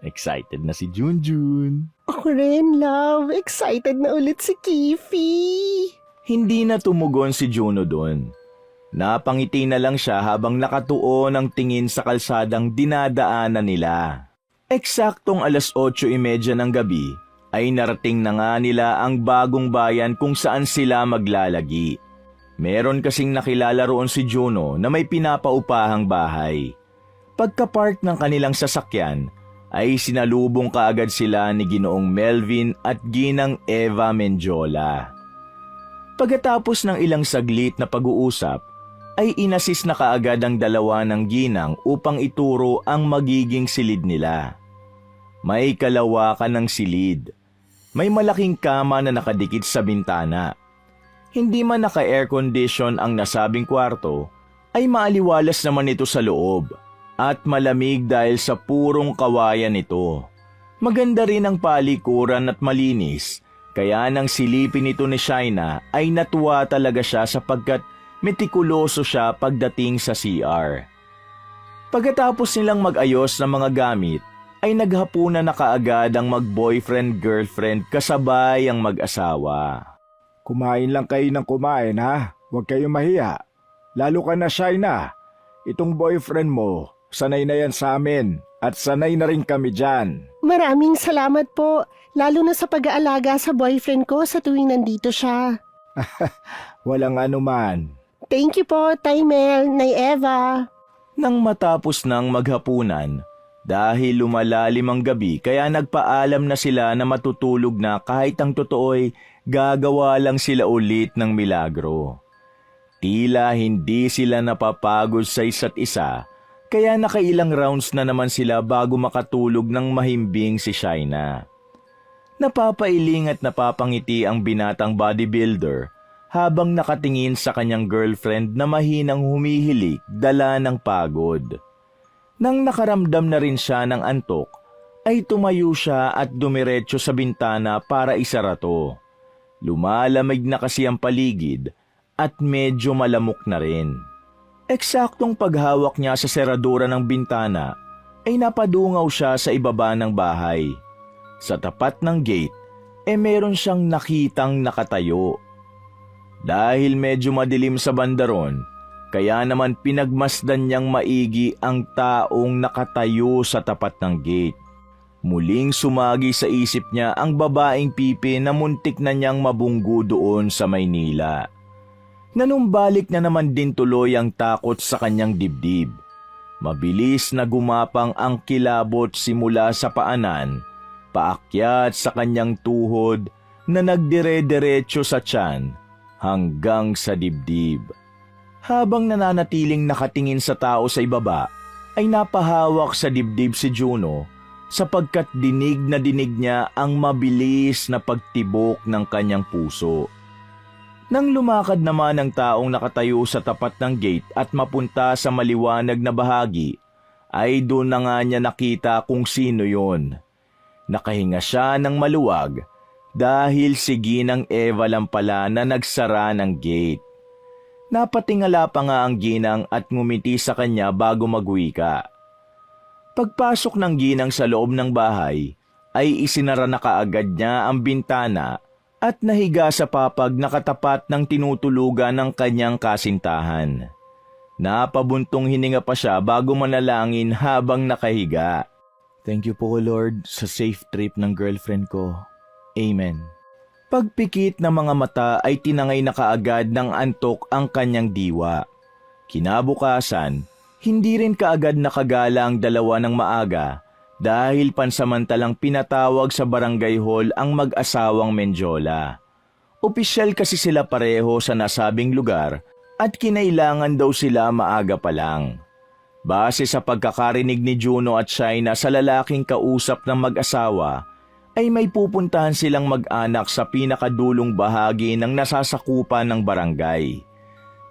excited na si Junjun. Ako rin, love. Excited na ulit si Kifi. Hindi na tumugon si Juno doon. Napangiti na lang siya habang nakatuon ang tingin sa kalsadang dinadaanan nila. Eksaktong 8:30 ng gabi ay narating na nga nila ang bagong bayan kung saan sila maglalagi. Meron kasing nakilala roon si Juno na may pinapaupahang bahay. Pagka-park ng kanilang sasakyan, ay sinalubong kaagad sila ni Ginoong Melvin at Ginang Eva Menjola. Pagkatapos ng ilang saglit na pag-uusap, ay inasis na kaagad ang dalawa ng ginang upang ituro ang magiging silid nila. May kalawakan ng silid. May malaking kama na nakadikit sa bintana. Hindi man naka-air condition ang nasabing kwarto, ay maaliwalas naman ito sa loob at malamig dahil sa purong kawayan nito. Maganda rin ang palikuran at malinis, kaya nang silipin ito ni Shaina ay natuwa talaga siya sapagkat metikuloso siya pagdating sa CR. Pagkatapos nilang mag-ayos ng mga gamit, ay naghapunan na kaagad ang mag-boyfriend-girlfriend kasabay ang mag-asawa. Kumain lang kayo ng kumain ha, huwag kayong mahiya. Lalo ka na Shaina, itong boyfriend mo, sanay na yan sa amin at sanay na rin kami dyan. Maraming salamat po, lalo na sa pag-aalaga sa boyfriend ko sa tuwing nandito siya. Walang anuman. Thank you po, Tay Mel, Nay Eva. Nang matapos ng maghapunan, dahil lumalalim ang gabi kaya nagpaalam na sila na matutulog na kahit ang totoo'y gagawa lang sila ulit ng milagro. Tila hindi sila napapagod sa isa't isa, kaya nakailang rounds na naman sila bago makatulog ng mahimbing si Shaina. Napapailing at napapangiti ang binatang bodybuilder habang nakatingin sa kanyang girlfriend na mahinang humihilik dala ng pagod. Nang nakaramdam na rin siya ng antok, ay tumayo siya at dumiretso sa bintana para isara to. Lumalamig na kasi ang paligid at medyo malamok na rin. Eksaktong paghawak niya sa seradura ng bintana ay napadungaw siya sa ibaba ng bahay. Sa tapat ng gate, meron siyang nakitang nakatayo. Dahil medyo madilim sa bandaron, kaya naman pinagmasdan niyang maigi ang taong nakatayo sa tapat ng gate. Muling sumagi sa isip niya ang babaeng pipi na muntik na niyang mabunggo doon sa Maynila. Nanumbalik na naman din tuloy ang takot sa kanyang dibdib. Mabilis na gumapang ang kilabot simula sa paanan, paakyat sa kanyang tuhod na nagdire-diretso sa tiyan hanggang sa dibdib. Habang nananatiling nakatingin sa tao sa ibaba, ay napahawak sa dibdib si Juno sapagkat dinig niya ang mabilis na pagtibok ng kanyang puso. Nang lumakad naman ang taong nakatayo sa tapat ng gate at mapunta sa maliwanag na bahagi, ay doon na nga niya nakita kung sino yon. Nakahinga siya ng maluwag dahil si Ginang Eva lang pala na nagsara ng gate. Napatingala pa nga ang ginang at ngumiti sa kanya bago magwika. Pagpasok ng ginang sa loob ng bahay, ay isinara na kaagad niya ang bintana at nahiga sa papag na katapat ng tinutulugan ng kanyang kasintahan. Napabuntong hininga pa siya bago manalangin habang nakahiga. Thank you po Lord sa safe trip ng girlfriend ko. Amen. Pagpikit ng mga mata ay tinangay na kaagad ng antok ang kanyang diwa. Kinabukasan, hindi rin kaagad nakagala ang dalawa ng maaga dahil pansamantalang pinatawag sa barangay hall ang mag-asawang Mendiola. Opisyal kasi sila pareho sa nasabing lugar at kinailangan daw sila maaga pa lang. Base sa pagkakarinig ni Juno at Shaina sa lalaking kausap ng mag-asawa, ay may pupuntahan silang mag-anak sa pinakadulong bahagi ng nasasakupan ng barangay.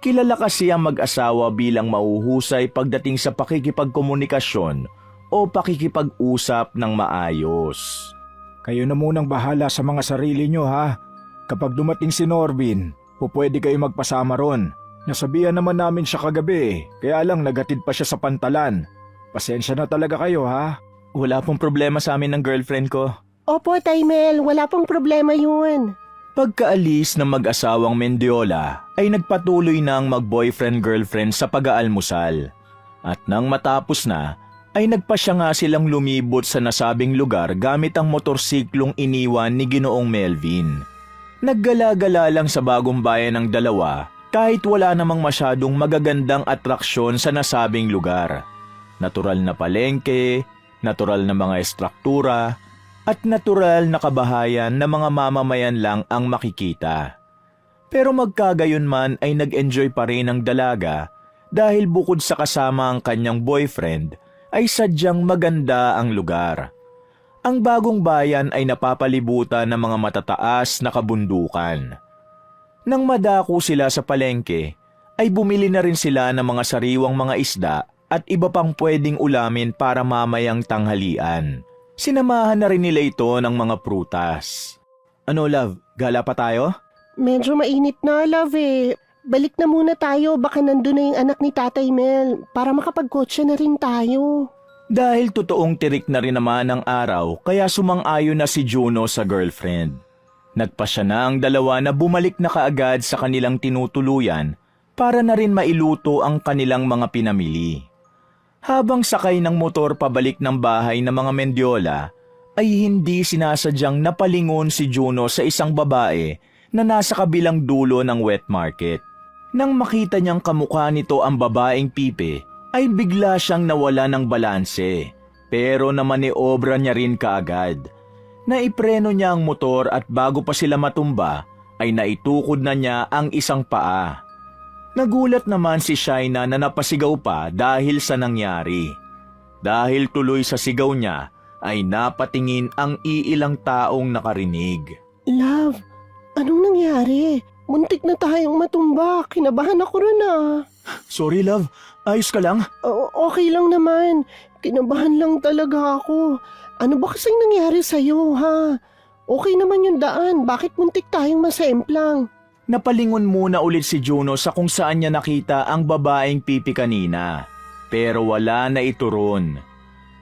Kilala kasi ang mag-asawa bilang mauhusay pagdating sa pakikipagkomunikasyon o pakikipag-usap ng maayos. Kayo na munang bahala sa mga sarili nyo ha. Kapag dumating si Norbin, pwede kayo magpasama ron. Nasabihan naman namin siya kagabi, kaya lang nagatid pa siya sa pantalan. Pasensya na talaga kayo ha. Wala pong problema sa amin ng girlfriend ko. Opo, Tay Mel, wala pong problema yun. Pagkaalis ng mag-asawang Mendiola ay nagpatuloy ng mag-boyfriend-girlfriend sa pag-aalmusal. At nang matapos na, ay nagpasya nga silang lumibot sa nasabing lugar gamit ang motorsiklong iniwan ni Ginoong Melvin. Naggala-gala lang sa bagong bayan ng dalawa kahit wala namang masyadong magagandang atraksyon sa nasabing lugar. Natural na palengke, natural na mga estruktura, at natural na kabahayan na mga mamamayan lang ang makikita. Pero magkagayon man ay nag-enjoy pa rin ang dalaga dahil bukod sa kasama ang kanyang boyfriend ay sadyang maganda ang lugar. Ang bagong bayan ay napapalibutan ng mga matataas na kabundukan. Nang madako sila sa palengke, ay bumili na rin sila ng mga sariwang mga isda at iba pang pwedeng ulamin para mamayang tanghalian. Sinamahan na rin nila ito ng mga prutas. Ano love, gala pa tayo? Medyo mainit na, love eh. Balik na muna tayo, baka nandun na yung anak ni Tatay Mel para makapagkotse na rin tayo. Dahil totoong tirik na rin naman ang araw, kaya sumang-ayon na si Juno sa girlfriend. Nagpasya na ang dalawa na bumalik na kaagad sa kanilang tinutuluyan para na rin mailuto ang kanilang mga pinamili. Habang sakay ng motor pabalik ng bahay ng mga Mendiola, ay hindi sinasadyang napalingon si Juno sa isang babae na nasa kabilang dulo ng wet market. Nang makita niyang kamukha nito ang babaeng Pipe, ay bigla siyang nawala ng balanse. Pero namaniobra niya rin kaagad. Naipreno niya ang motor at bago pa sila matumba, ay naitukod na niya ang isang paa. Nagulat naman si Shaina na napasigaw pa dahil sa nangyari. Dahil tuloy sa sigaw niya, ay napatingin ang iilang taong nakarinig. Love, anong nangyari? Muntik na tayong matumba. Kinabahan ako rin ah. Sorry love, ayos ka lang? Okay lang naman. Kinabahan lang talaga ako. Ano ba kasing nangyari sa'yo, ha? Okay naman yung daan. Bakit muntik tayong masemplang? Napalingon muna ulit si Juno sa kung saan niya nakita ang babaeng Pipi kanina. Pero wala na ito ron.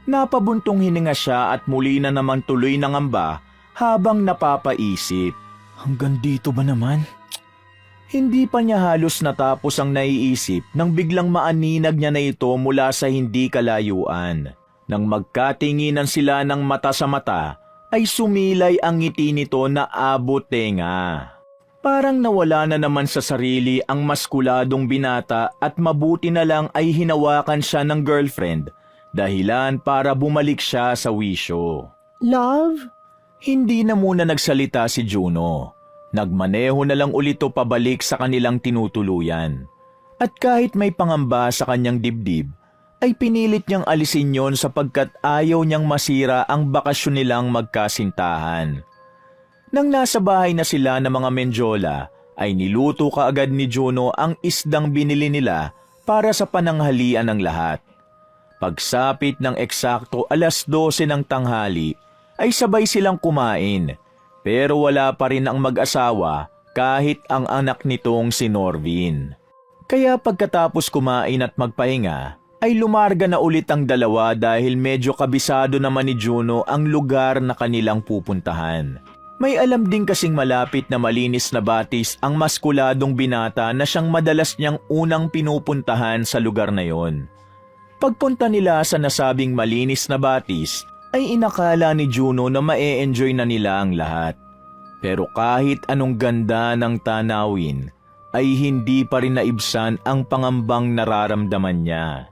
Napabuntong hininga siya at muli na naman tuloy ng ngamba habang napapaisip. Hanggang dito ba naman? Hindi pa niya halos natapos ang naiisip nang biglang maaninag niya na ito mula sa hindi kalayuan. Nang magkatinginan sila ng mata sa mata, ay sumilay ang ngiti nito na abot tenga. Parang nawala na naman sa sarili ang maskuladong binata at mabuti na lang ay hinawakan siya ng girlfriend, dahilan para bumalik siya sa wisyo. Love? Hindi na muna nagsalita si Juno. Nagmaneho na lang ulito pabalik sa kanilang tinutuluyan. At kahit may pangamba sa kanyang dibdib, ay pinilit niyang alisin yon sapagkat ayaw niyang masira ang bakasyon nilang magkasintahan. Nang nasa bahay na sila ng mga Mendiola, ay niluto kaagad ni Juno ang isdang binili nila para sa pananghalian ng lahat. Pagsapit ng eksakto 12:00 ng tanghali, ay sabay silang kumain, pero wala pa rin ang mag-asawa kahit ang anak nitong si Norvin. Kaya pagkatapos kumain at magpahinga, ay lumarga na ulit ang dalawa dahil medyo kabisado naman ni Juno ang lugar na kanilang pupuntahan. May alam din kasing malapit na malinis na batis ang maskuladong binata na siyang madalas niyang unang pinupuntahan sa lugar na yon. Pagpunta nila sa nasabing malinis na batis, ay inakala ni Juno na ma-e-enjoy na nila ang lahat. Pero kahit anong ganda ng tanawin, ay hindi pa rin naibsan ang pangambang nararamdaman niya.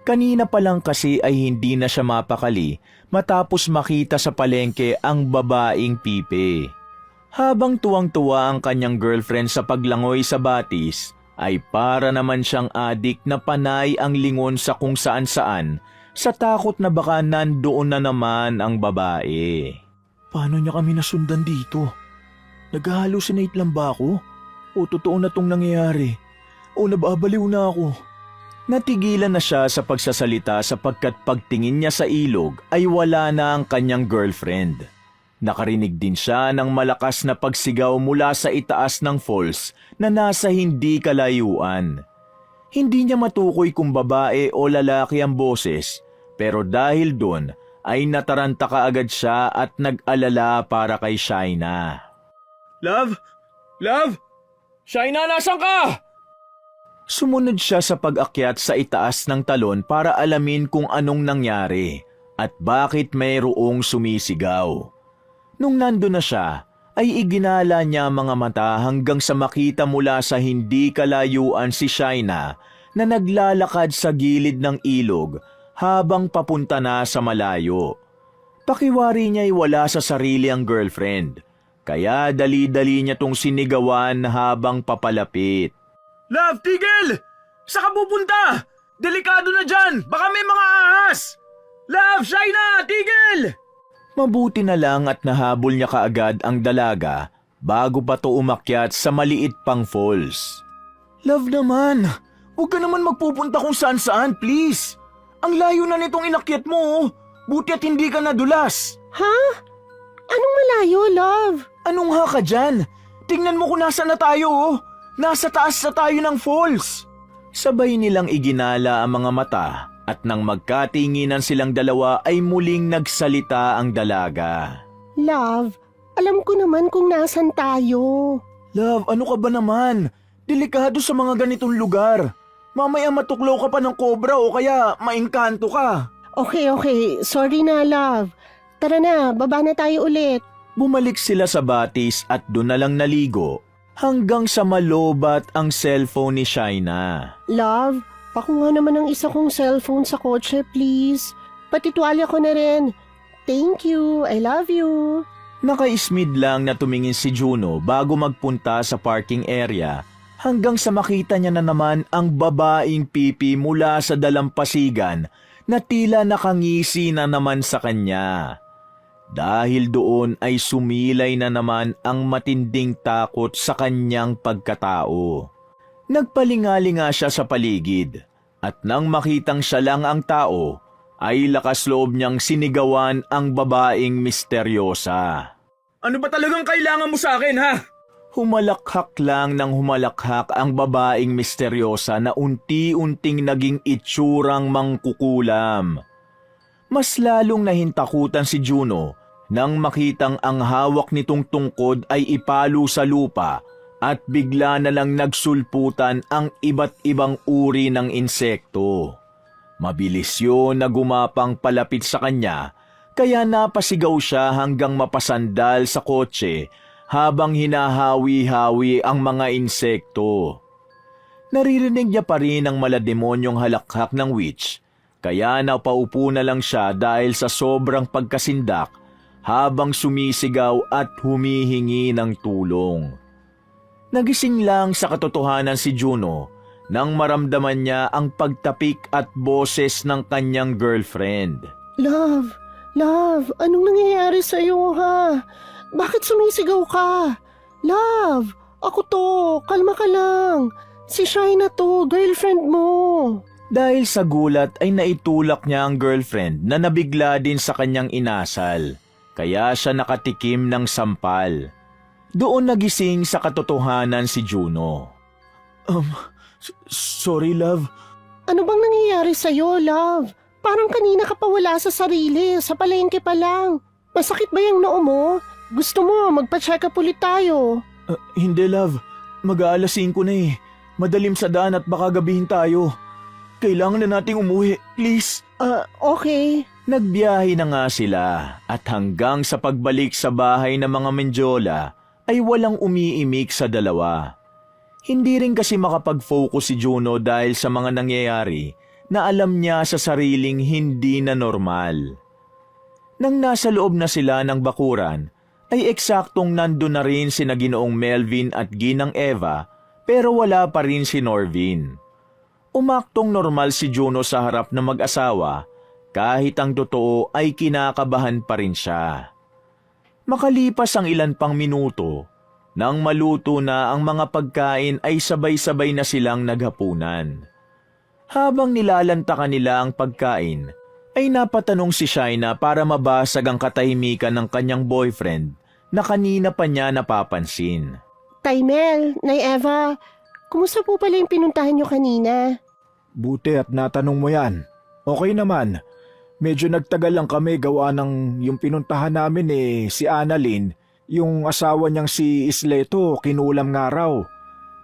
Kanina pa lang kasi ay hindi na siya mapakali matapos makita sa palengke ang babaeng Pipe. Habang tuwang-tuwa ang kanyang girlfriend sa paglangoy sa batis, ay para naman siyang adik na panay ang lingon sa kung saan-saan sa takot na baka nandoon na naman ang babae. Paano niya kami nasundan dito? Nag-hallucinate lang ba ako? O totoo na tong nangyayari? O nababaliw na ako? Natigilan na siya sa pagsasalita sapagkat pagtingin niya sa ilog ay wala na ang kanyang girlfriend. Nakarinig din siya ng malakas na pagsigaw mula sa itaas ng falls na nasa hindi kalayuan. Hindi niya matukoy kung babae o lalaki ang boses, pero dahil doon ay nataranta kaagad siya at nag-alala para kay Shaina. Love? Love? Shaina, nasan ka? Sumunod siya sa pag-akyat sa itaas ng talon para alamin kung anong nangyari at bakit mayroong sumisigaw. Nung nando na siya, ay iginala niya mga mata hanggang sa makita mula sa hindi kalayuan si Shaina na naglalakad sa gilid ng ilog habang papunta na sa malayo. Pakiwari niya'y wala sa sarili ang girlfriend, kaya dali-dali niya tong sinigawan habang papalapit. Love, tigil! Saan ka pupunta? Delikado na dyan! Baka may mga ahas! Love, Shaina, tigil! Mabuti na lang at nahabol niya kaagad ang dalaga bago pa to umakyat sa maliit pang falls. Love naman, huwag ka naman magpupunta kung saan-saan, please. Ang layo na nitong inakyat mo, oh. Buti at hindi ka nadulas. Ha? Anong malayo, love? Anong ha ka dyan? Tingnan mo kung nasa na tayo, oh. Nasa taas na tayo ng falls. Sabay nilang iginala ang mga mata at nang magkatinginan silang dalawa ay muling nagsalita ang dalaga. Love, alam ko naman kung nasan tayo. Love, ano ka ba naman? Delikado sa mga ganitong lugar. Mamaya matuklaw ka pa ng kobra o kaya maengkanto ka. Okay, sorry na, love. Tara na, baba na tayo ulit. Bumalik sila sa batis at doon na lang naligo hanggang sa malobat ang cellphone ni Shaina. Love, pakuha naman ang isa kong cellphone sa kotse, please. Pati tuwalya ko na rin. Thank you, I love you. Nakaismid lang na tumingin si Juno bago magpunta sa parking area hanggang sa makita niya na naman ang babaeng pipi mula sa dalampasigan na tila nakangisi na naman sa kanya. Dahil doon ay sumilay na naman ang matinding takot sa kanyang pagkatao. Nagpalingali nga siya sa paligid at nang makitang siya lang ang tao, ay lakas loob niyang sinigawan ang babaeng misteryosa. Ano ba talagang kailangan mo sa akin, ha? Humalakhak lang ng humalakhak ang babaeng misteryosa na unti-unting naging itsurang mangkukulam. Mas lalong nahintakutan si Juno nang makitang ang hawak nitong tungkod ay ipalo sa lupa at bigla na lang nagsulputan ang iba't ibang uri ng insekto. Mabilis yun na gumapang palapit sa kanya kaya napasigaw siya hanggang mapasandal sa kotse habang hinahawi-hawi ang mga insekto. Naririnig niya pa rin ang malademonyong halakhak ng witch kaya napaupo na lang siya dahil sa sobrang pagkasindak habang sumisigaw at humihingi ng tulong. Nagising lang sa katotohanan si Juno nang maramdaman niya ang pagtapik at boses ng kanyang girlfriend. Love, anong nangyayari sa'yo, ha? Bakit sumisigaw ka? Love, ako to, kalma ka lang. Si Shaina to, girlfriend mo. Dahil sa gulat ay naitulak niya ang girlfriend na nabigla din sa kanyang inasal, kaya siya nakatikim ng sampal. Doon nagising sa katotohanan si Juno. Sorry love. Ano bang nangyayari sa'yo, love? Parang kanina ka pa wala sa sarili, sa palengke pa lang. Masakit ba yung noo mo? Gusto mo, magpa-check up ulit tayo. Hindi love, mag-aalas 5 na eh. Madalim sa daan at baka gabihin tayo. Kailangan na nating umuwi, please. Okay. Nagbiyahe na nga sila at hanggang sa pagbalik sa bahay ng mga Mendiola ay walang umiimik sa dalawa. Hindi rin kasi makapag-focus si Juno dahil sa mga nangyayari na alam niya sa sariling hindi na normal. Nang nasa loob na sila ng bakuran, ay eksaktong nandun na rin sina Ginoong Melvin at Ginang Eva pero wala pa rin si Norvin. Umaktong normal si Juno sa harap ng mag-asawa kahit ang totoo ay kinakabahan pa rin siya. Makalipas ang ilan pang minuto, nang maluto na ang mga pagkain ay sabay-sabay na silang naghapunan. Habang nilalantakan nila ang pagkain, ay napatanong si Shaina para mabasag ang katahimikan ng kanyang boyfriend na kanina pa niya napapansin. Tay Mel, Nay Eva, kumusta po pala yung pinuntahan nyo kanina? Buti at natanong mo yan. Okay naman. Medyo nagtagal lang kami gawa ng yung pinuntahan namin si Annalyn, yung asawa niyang si Isleto, kinulam nga raw.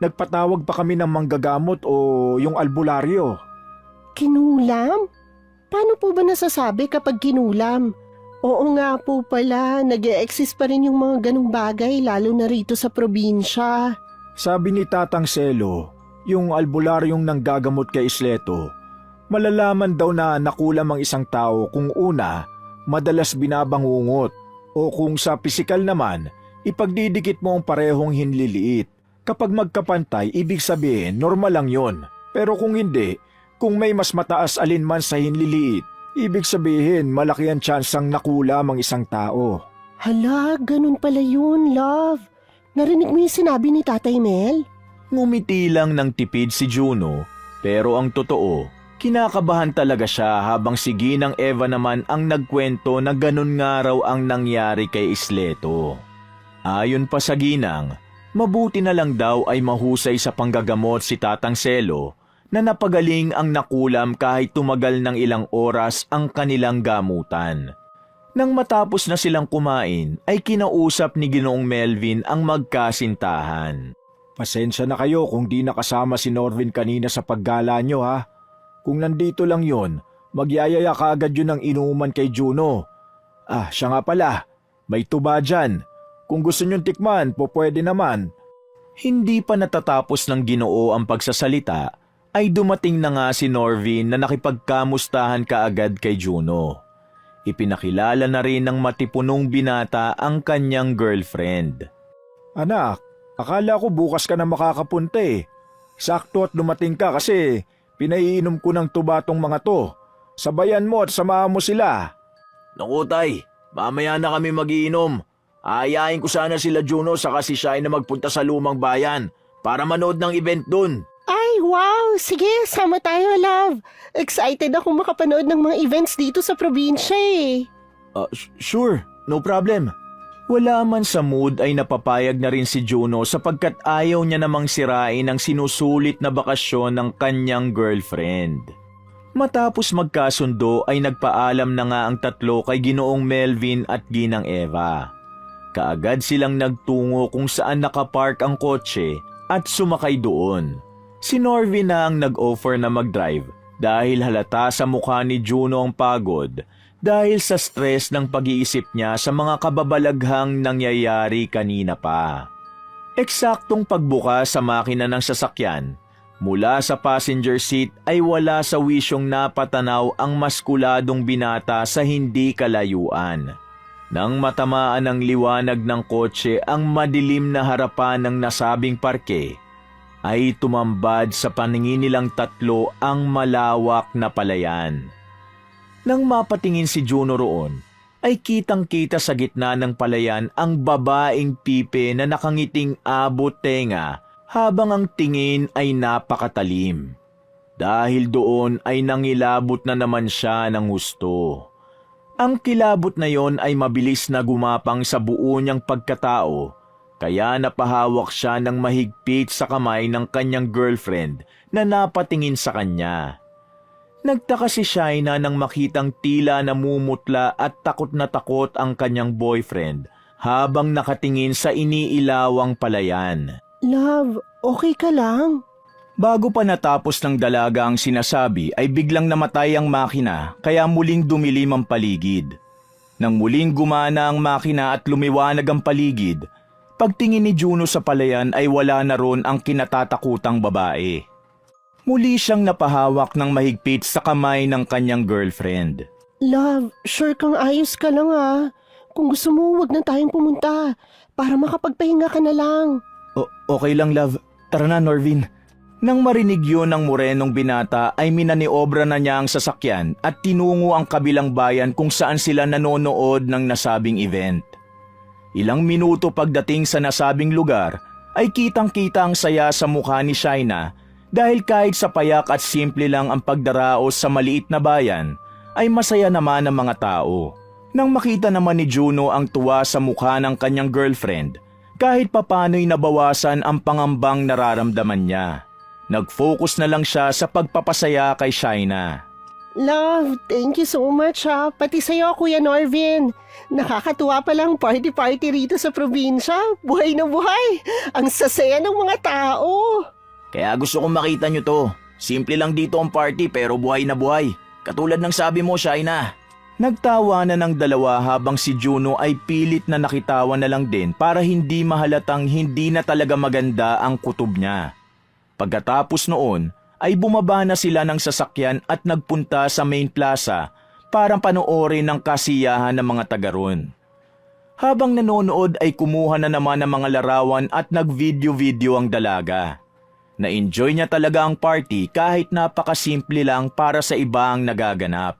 Nagpatawag pa kami ng manggagamot o yung albularyo. Kinulam? Paano po ba nasasabi kapag kinulam? Oo nga po pala, nag-e-exist pa rin yung mga ganong bagay lalo na rito sa probinsya. Sabi ni Tatang Selo, yung albularyong nanggagamot kay Isleto, malalaman daw na nakulam ang isang tao kung una, madalas binabangungot o kung sa pisikal naman, ipagdidikit mo ang parehong hinliliit. Kapag magkapantay, ibig sabihin normal lang yon. Pero kung hindi, kung may mas mataas alinman sa hinliliit, Ibig sabihin, malaki ang tsansang nakulam ang isang tao. Hala, ganun pala yun, love. Narinig mo yung sinabi ni Tatay Mel? Ngumiti lang ng tipid si Juno, pero ang totoo, kinakabahan talaga siya habang si Ginang Eva naman ang nagkwento na ganun nga raw ang nangyari kay Isleto. Ayon pa sa Ginang, mabuti na lang daw ay mahusay sa panggagamot si Tatang Selo na napagaling ang nakulam kahit tumagal ng ilang oras ang kanilang gamutan. Nang matapos na silang kumain, ay kinausap ni Ginoong Melvin ang magkasintahan. Pasensya na kayo kung di nakasama si Norvin kanina sa paggala nyo ha. Kung nandito lang yon, magyayaya ka agad yun ng inuman kay Juno. Siya nga pala, may tuba dyan. Kung gusto nyong tikman, pwede naman. Hindi pa natatapos ng Ginoo ang pagsasalita, ay dumating na nga si Norvin na nakipagkamustahan kaagad kay Juno. Ipinakilala na rin ng matipunong binata ang kanyang girlfriend. Anak, akala ko bukas ka na makakapunta eh. Sakto at dumating ka kasi pinaiinom ko ng tuba tong mga to. Sabayan mo at samahan mo sila. Naku tay, mamaya na kami magiinom. Aayain ko sana sila Juno saka si Shai na magpunta sa lumang bayan para manood ng event dun. Ay, wow! Sige, sama tayo, love. Excited ako makapanood ng mga events dito sa probinsya eh. Sure, no problem. Wala man sa mood ay napapayag na rin si Juno sapagkat ayaw niya namang sirain ang sinusulit na bakasyon ng kanyang girlfriend. Matapos magkasundo ay nagpaalam na nga ang tatlo kay Ginoong Melvin at Ginang Eva. Kaagad silang nagtungo kung saan nakapark ang kotse at sumakay doon. Si Norvin na ang nag-offer na mag-drive dahil halata sa mukha ni Juno ang pagod dahil sa stress ng pag-iisip niya sa mga kababalaghang nangyayari kanina pa. Eksaktong pagbuka sa makina ng sasakyan, mula sa passenger seat ay wala sa wisyong napatanaw ang maskuladong binata sa hindi kalayuan. Nang matamaan ng liwanag ng kotse ang madilim na harapan ng nasabing parke, ay tumambad sa paningin nilang tatlo ang malawak na palayan. Nang mapatingin si Juno roon, ay kitang-kita sa gitna ng palayan ang babaeng pipe na nakangiting abot tenga habang ang tingin ay napakatalim. Dahil doon ay nangilabot na naman siya ng husto. Ang kilabot na yon ay mabilis na gumapang sa buo niyang pagkatao, kaya napahawak siya ng mahigpit sa kamay ng kanyang girlfriend na napatingin sa kanya. Nagtaka si Shaina nang makitang tila namumutla at takot na takot ang kanyang boyfriend habang nakatingin sa iniilawang palayan. Love, okay ka lang? Bago pa natapos ng dalaga ang sinasabi ay biglang namatay ang makina kaya muling dumilim ang paligid. Nang muling gumana ang makina at lumiwanag ang paligid, pagtingin ni Juno sa palayan ay wala na ron ang kinatatakutang babae. Muli siyang napahawak ng mahigpit sa kamay ng kanyang girlfriend. Love, sure kang ayos ka lang ah. Kung gusto mo, wag na tayong pumunta para makapagpahinga ka na lang. Okay lang love, tara na Norvin. Nang marinig yun ng morenong binata ay minaniobra na niya ang sasakyan at tinungo ang kabilang bayan kung saan sila nanonood ng nasabing event. Ilang minuto pagdating sa nasabing lugar ay kitang-kita ang saya sa mukha ni Shaina dahil kahit sa payak at simple lang ang pagdaraos sa maliit na bayan ay masaya naman ang mga tao. Nang makita naman ni Juno ang tuwa sa mukha ng kanyang girlfriend, kahit papano'y nabawasan ang pangambang nararamdaman niya. Nag-focus na lang siya sa pagpapasaya kay Shaina. Love, thank you so much ha. Pati sa'yo, Kuya Norvin. Nakakatuwa palang party-party rito sa probinsya. Buhay na buhay. Ang sasaya ng mga tao. Kaya gusto kong makita nyo to. Simple lang dito ang party pero buhay na buhay. Katulad ng sabi mo, Shaina. Nagtawa na ng dalawa habang si Juno ay pilit na nakitawa na lang din para hindi mahalatang hindi na talaga maganda ang kutob niya. Pagkatapos noon ay bumaba na sila ng sasakyan at nagpunta sa main plaza para panoorin ang kasiyahan ng mga taga roon. Habang nanonood ay kumuha na naman ng mga larawan at nag-video-video ang dalaga. Na-enjoy niya talaga ang party kahit napakasimple lang para sa iba ang nagaganap.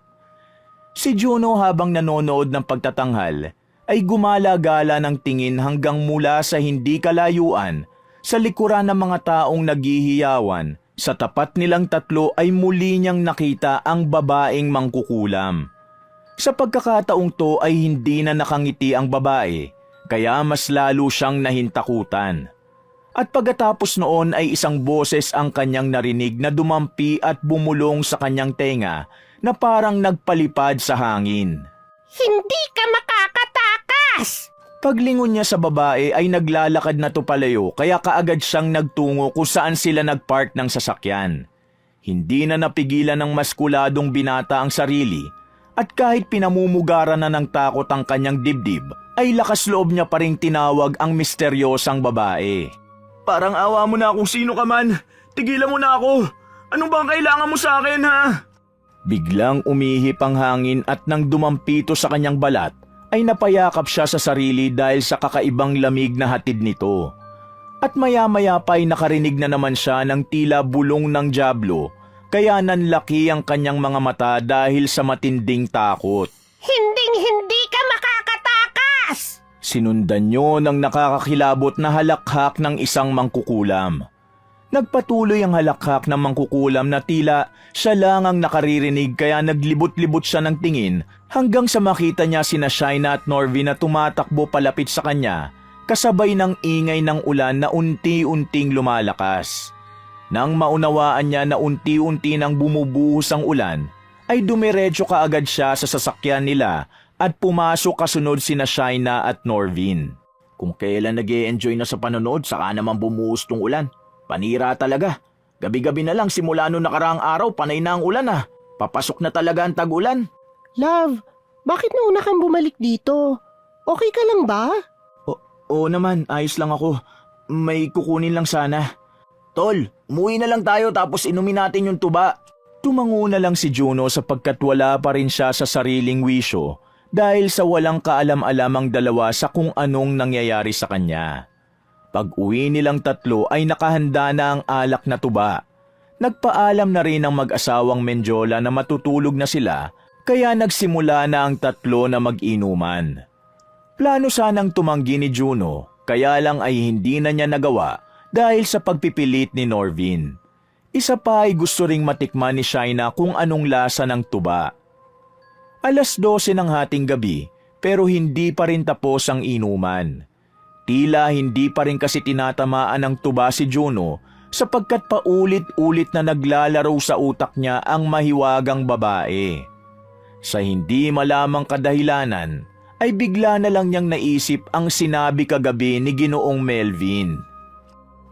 Si Juno habang nanonood ng pagtatanghal ay gumala-gala ng tingin hanggang mula sa hindi kalayuan sa likuran ng mga taong naghihiyawan. Sa tapat nilang tatlo ay muli niyang nakita ang babaeng mangkukulam. Sa pagkakataong to ay hindi na nakangiti ang babae, kaya mas lalo siyang nahintakutan. At pagkatapos noon ay isang boses ang kanyang narinig na dumampi at bumulong sa kanyang tenga na parang nagpalipad sa hangin. Hindi ka makakatakas! Paglingon niya sa babae ay naglalakad na tupalayo kaya kaagad siyang nagtungo kung saan sila nagpark ng sasakyan. Hindi na napigilan ng maskuladong binata ang sarili at kahit pinamumugaran na ng takot ang kanyang dibdib ay lakas loob niya pa ring tinawag ang misteryosang babae. Parang awa mo na kung sino ka man. Tigilan mo na ako. Anong bang kailangan mo sa akin ha? Biglang umihip ang hangin at nang dumampito sa kanyang balat, ay napayakap siya sa sarili dahil sa kakaibang lamig na hatid nito. At maya-maya pa ay nakarinig na naman siya ng tila bulong ng dyablo, kaya nanlaki ang kanyang mga mata dahil sa matinding takot. Hinding-hindi ka makakatakas! Sinundan niyo ng nakakakilabot na halakhak ng isang mangkukulam. Nagpatuloy ang halakhak ng mangkukulam na tila siya lang ang nakaririnig kaya naglibot-libot siya ng tingin hanggang sa makita niya sina Shaina at Norvin na tumatakbo palapit sa kanya kasabay ng ingay ng ulan na unti-unting lumalakas. Nang maunawaan niya na unti-unti nang bumubuhos ang ulan, ay dumiretso kaagad siya sa sasakyan nila at pumasok kasunod sina Shaina at Norvin. Kung kailan nag-e-enjoy na sa panonood saka naman bumuhos tong ulan. Panira talaga. Gabi-gabi na lang simula noong nakaraang araw panay na ang ulan ah. Papasok na talaga ang tag-ulan. Love, bakit nauna kang bumalik dito? Okay ka lang ba? Oo naman, ayos lang ako. May kukunin lang sana. Tol, umuwi na lang tayo tapos inumin natin yung tuba. Tumango na lang si Juno sapagkat wala pa rin siya sa sariling wisyo dahil sa walang kaalam-alam ang dalawa sa kung anong nangyayari sa kanya. Pag-uwi nilang tatlo ay nakahanda na ang alak na tuba. Nagpaalam na rin ang mag-asawang Mendiola na matutulog na sila kaya nagsimula na ang tatlo na mag-inuman. Plano sanang tumanggi ni Juno kaya lang ay hindi na niya nagawa dahil sa pagpipilit ni Norvin. Isa pa ay gusto ring matikman ni Shaina kung anong lasa ng tuba. 12:00 ng hating gabi pero hindi pa rin tapos ang inuman. Tila hindi pa rin kasi tinatamaan ng tuba si Juno sapagkat paulit-ulit na naglalaro sa utak niya ang mahiwagang babae. Sa hindi malamang kadahilanan ay bigla na lang niyang naisip ang sinabi kagabi ni Ginoong Melvin.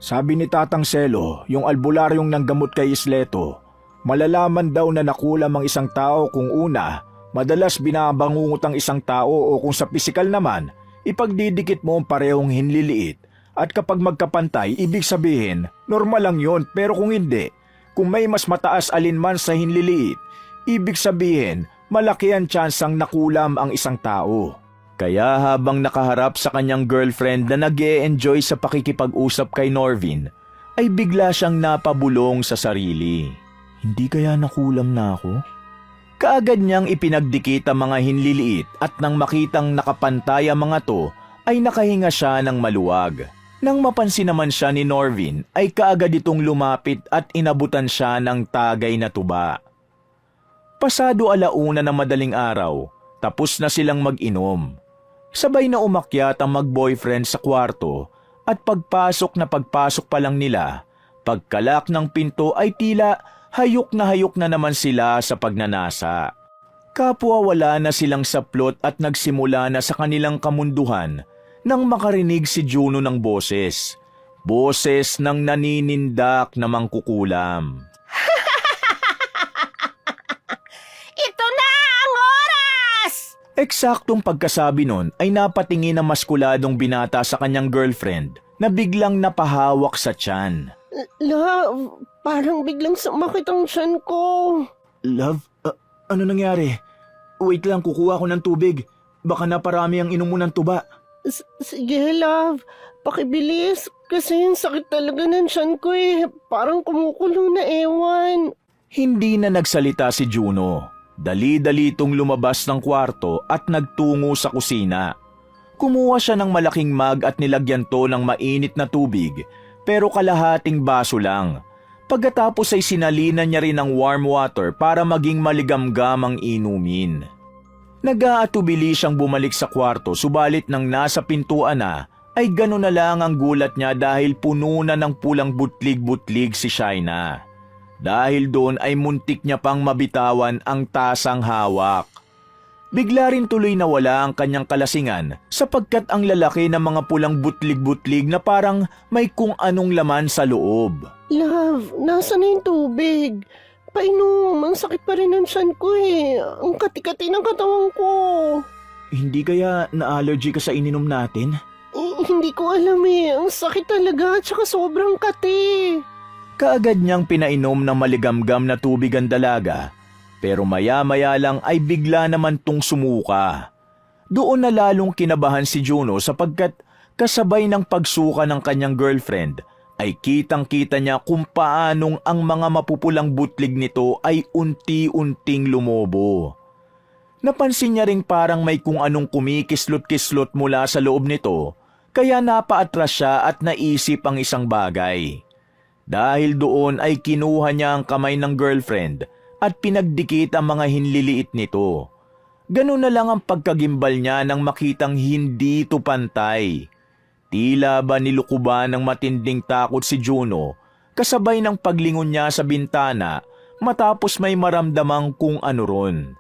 Sabi ni Tatang Selo, yung albularyong nanggamot kay Isleto, malalaman daw na nakulam ang isang tao kung una, madalas binabangungot ang isang tao o kung sa pisikal naman, ipagdidikit mo ang parehong hinliliit at kapag magkapantay, ibig sabihin, normal lang yon pero kung hindi, kung may mas mataas alinman sa hinliliit, ibig sabihin, malaki ang tsansang nakulam ang isang tao. Kaya habang nakaharap sa kanyang girlfriend na nag-e-enjoy sa pakikipag-usap kay Norvin, ay bigla siyang napabulong sa sarili. Hindi kaya nakulam na ako? Kaagad niyang ipinagdikit ang mga hinliliit at nang makitang nakapantay ang mga to, ay nakahinga siya ng maluwag. Nang mapansin naman siya ni Norvin, ay kaagad itong lumapit at inabutan siya ng tagay na tuba. Pasado 1:00 ng madaling araw, tapos na silang mag-inom. Sabay na umakyat ang mag-boyfriend sa kwarto at pagpasok pa lang nila, pagkalak ng pinto ay tila hayok na naman sila sa pagnanasa. Kapwa wala na silang saplot at nagsimula na sa kanilang kamunduhan nang makarinig si Juno ng boses. Boses ng naninindak na mangkukulam. Ito na ang oras! Eksaktong pagkasabi nun ay napatingin ang maskuladong binata sa kanyang girlfriend na biglang napahawak sa tiyan. Love, parang biglang sumakit ang tiyan ko. Love, ano nangyari? Wait lang, kukuha ko ng tubig. Baka naparami ang inom mo ng tuba. Sige, love. Pakibilis. Kasi yung sakit talaga ng tiyan ko eh. Parang kumukulong na ewan. Hindi na nagsalita si Juno. Dali-dali itong lumabas ng kwarto at nagtungo sa kusina. Kumuha siya ng malaking mug at nilagyan to ng mainit na tubig, pero kalahating baso lang. Pagkatapos ay sinalinan niya rin ng warm water para maging maligamgam ang inumin. Nag-aatubili siyang bumalik sa kwarto, subalit nang nasa pintuan na, ay gano'n na lang ang gulat niya dahil puno na ng pulang butlig-butlig si Shaina. Dahil doon ay muntik niya pang mabitawan ang tasang hawak. Bigla rin tuloy nawala ang kanyang kalasingan sapagkat ang lalaki ng mga pulang butlig-butlig na parang may kung anong laman sa loob. Love, nasa na yung tubig? Painom, ang sakit pa rin ng tiyan ko eh. Ang kati-kati ng katawan ko. Hindi kaya na-allergy ka sa ininom natin? Hindi ko alam eh. Ang sakit talaga at saka sobrang kati. Kaagad niyang pinainom ng maligamgam na tubig ang dalaga, pero maya-maya lang ay bigla naman tong sumuka. Doon na lalong kinabahan si Juno sapagkat kasabay ng pagsuka ng kanyang girlfriend ay kitang-kita niya kung paanong ang mga mapupulang butlig nito ay unti-unting lumobo. Napansin niya ring parang may kung anong kumikislot-kislot mula sa loob nito, kaya napaatras siya at naisip ang isang bagay. Dahil doon ay kinuha niya ang kamay ng girlfriend at pinagdikit ang mga hinliliit nito. Ganun na lang ang pagkagimbal niya nang makitang hindi ito pantay. Tila ba nilukuban ng matinding takot si Juno kasabay ng paglingon niya sa bintana matapos may maramdamang kung ano ron.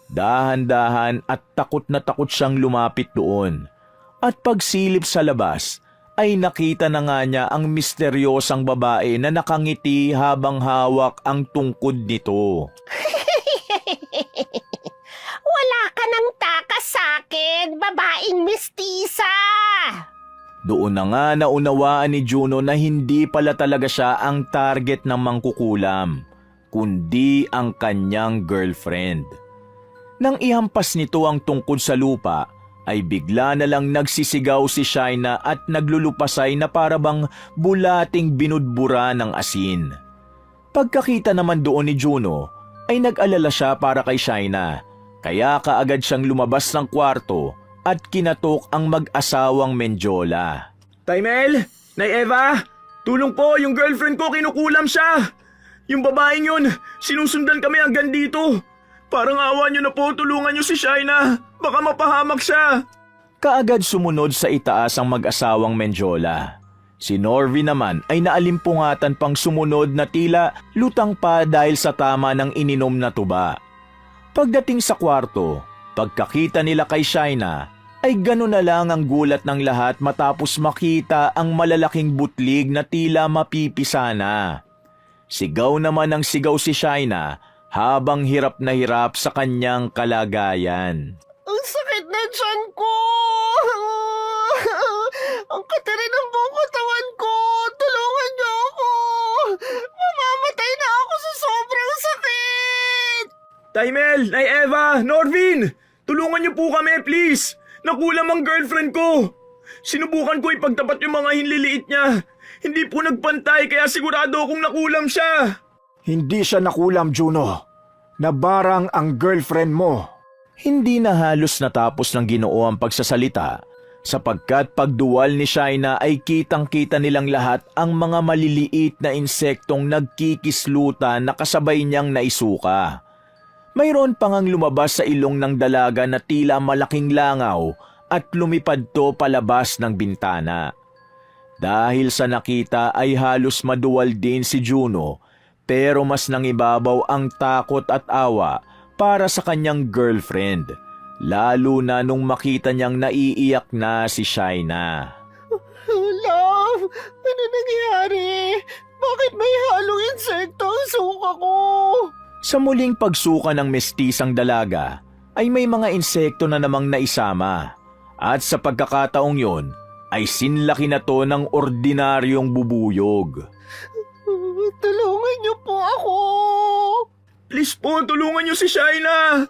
Dahan-dahan at takot na takot siyang lumapit doon. At pagsilip sa labas ay nakita na nga niya ang misteryosang babae na nakangiti habang hawak ang tungkod nito. Wala ka nang takas sa akin, babaeng mistisa! Doon na nga naunawaan ni Juno na hindi pala talaga siya ang target ng mangkukulam, kundi ang kanyang girlfriend. Nang ihampas nito ang tungkod sa lupa, ay bigla na lang nagsisigaw si Shaina at naglulupasay na parabang bulating binudbura ng asin. Pagkakita naman doon ni Juno, ay nag-alala siya para kay Shaina, kaya kaagad siyang lumabas ng kwarto at kinatok ang mag-asawang Menjola. Taimel! Nay Eva! Tulong po, yung girlfriend ko kinukulam siya! Yung babaeng yun, sinusundan kami hanggang dito! Parang awa niyo na po, tulungan niyo si Shaina! Baka mapahamak siya! Kaagad sumunod sa itaas ang mag-asawang Menjola. Si Norvi naman ay naalimpungatan pang sumunod na tila lutang pa dahil sa tama ng ininom na tuba. Pagdating sa kwarto, pagkakita nila kay Shaina, ay gano'n na lang ang gulat ng lahat matapos makita ang malalaking butlig na tila mapipisa na. Sigaw naman ng sigaw si Shaina habang hirap na hirap sa kanyang kalagayan. Ang sakit na tiyan ko! Ang kati rin ng buong katawan ko! Tulungan niyo ako! Mamamatay na ako sa sobrang sakit! Taimel! Nay Eva! Norvin! Tulungan niyo po kami, please! Nakulam ang girlfriend ko! Sinubukan ko ipagtapat yung mga hinliliit niya. Hindi po nagpantay kaya sigurado akong nakulam siya. Hindi siya nakulam, Juno. Nabarang ang girlfriend mo. Hindi na halos natapos ng Ginoo ang pagsasalita sapagkat pagduwal ni Shaina ay kitang-kita nilang lahat ang mga maliliit na insektong nagkikislutan na kasabay niyang naisuka. Mayroon pang ang lumabas sa ilong ng dalaga na tila malaking langaw at lumipad to palabas ng bintana. Dahil sa nakita ay halos maduwal din si Juno, pero mas nangibabaw ang takot at awa para sa kanyang girlfriend, lalo na nung makita niyang naiiyak na si Shaina. Love, ano nangyari? Bakit may halong insekto ang suka ko? Sa muling pagsuka ng mestisang dalaga, ay may mga insekto na namang naisama. At sa pagkakataong yon, ay sinlaki na to ng ordinaryong bubuyog. Tulungan niyo po ako! Please po, tulungan niyo si Shaina!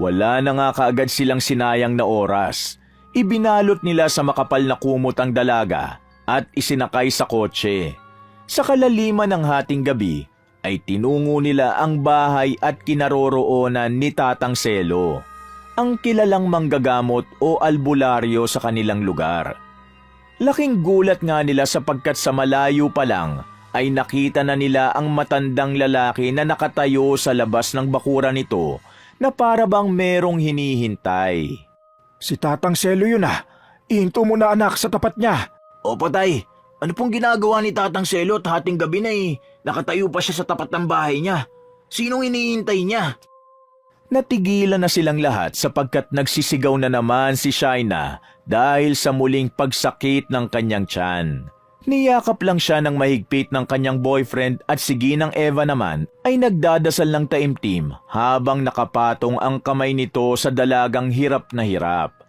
Wala na nga kaagad silang sinayang na oras. Ibinalot nila sa makapal na kumot ang dalaga at isinakay sa kotse. Sa kalaliman ng hating gabi, ay tinungo nila ang bahay at kinaroroonan ni Tatang Selo, ang kilalang manggagamot o albularyo sa kanilang lugar. Laking gulat nga nila sapagkat sa malayo pa lang ay nakita na nila ang matandang lalaki na nakatayo sa labas ng bakuran nito na para bang merong hinihintay. Si Tatang Selo yun ah. Ihinto mo na anak sa tapat niya. Opo tay, ano pong ginagawa ni Tatang Selo at hating gabi na nakatayo pa siya sa tapat ng bahay niya? Sinong hinihintay niya? Natigilan na silang lahat sapagkat nagsisigaw na naman si Shaina dahil sa muling pagsakit ng kanyang tiyan. Niyakap lang siya ng mahigpit ng kanyang boyfriend at si Ginang Eva naman ay nagdadasal ng taimtim habang nakapatong ang kamay nito sa dalagang hirap na hirap.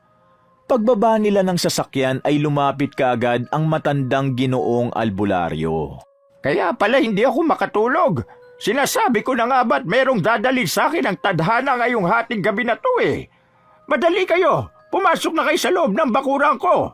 Pagbaba nila ng sasakyan ay lumapit kaagad ang matandang Ginoong albularyo. Kaya pala hindi ako makatulog. Sinasabi ko na nga ba't merong dadalhin sa akin ang tadhana ngayong hating gabi na to eh. Madali kayo, pumasok na kayo sa loob ng bakuran ko.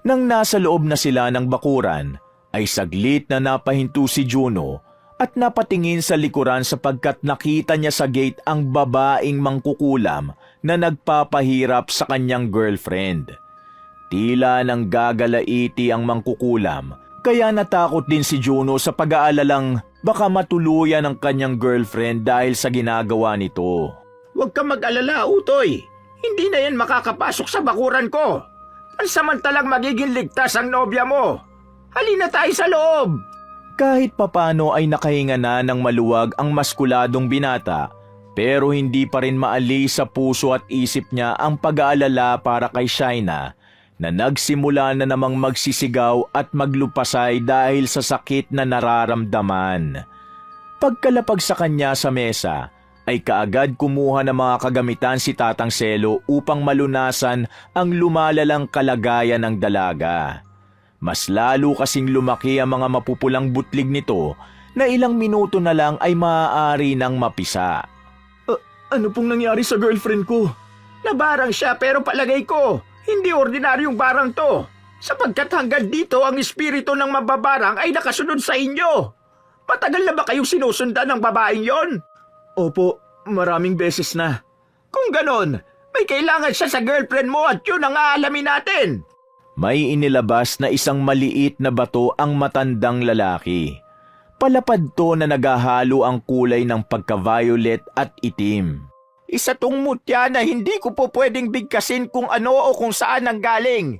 Nang nasa loob na sila ng bakuran, ay saglit na napahinto si Juno at napatingin sa likuran sapagkat nakita niya sa gate ang babaeng mangkukulam na nagpapahirap sa kanyang girlfriend. Tila nang gagalaiti ang mangkukulam, kaya natakot din si Juno sa pag-aalalang baka matuluyan ang kanyang girlfriend dahil sa ginagawa nito. Huwag ka mag-alala, Utoy. Hindi na yan makakapasok sa bakuran ko. Pansamantalang magiging ligtas ang nobya mo. Halina tayo sa loob. Kahit papano ay nakahinga na ng maluwag ang maskuladong binata, pero hindi pa rin maalis sa puso at isip niya ang pag-aalala para kay Shaina na nagsimula na namang magsisigaw at maglupasay dahil sa sakit na nararamdaman. Pagkalapag sa kanya sa mesa, ay kaagad kumuha ng mga kagamitan si Tatang Selo upang malunasan ang lumalalang kalagayan ng dalaga. Mas lalo kasing lumaki ang mga mapupulang butlig nito na ilang minuto na lang ay maaari nang mapisa. Ano pong nangyari sa girlfriend ko? Nabarang siya pero palagay ko, hindi ordinaryong barang to. Sapagkat hanggang dito ang espiritu ng mababarang ay nakasunod sa inyo. Matagal na ba kayong sinusundan ng babaeng yon? Opo, maraming beses na. Kung ganon, may kailangan siya sa girlfriend mo at yun ang aalamin natin. May inilabas na isang maliit na bato ang matandang lalaki. Palapad to na naghahalo ang kulay ng pagka-violet at itim. Isa tong mutya na hindi ko po pwedeng bigkasin kung ano o kung saan ang galing.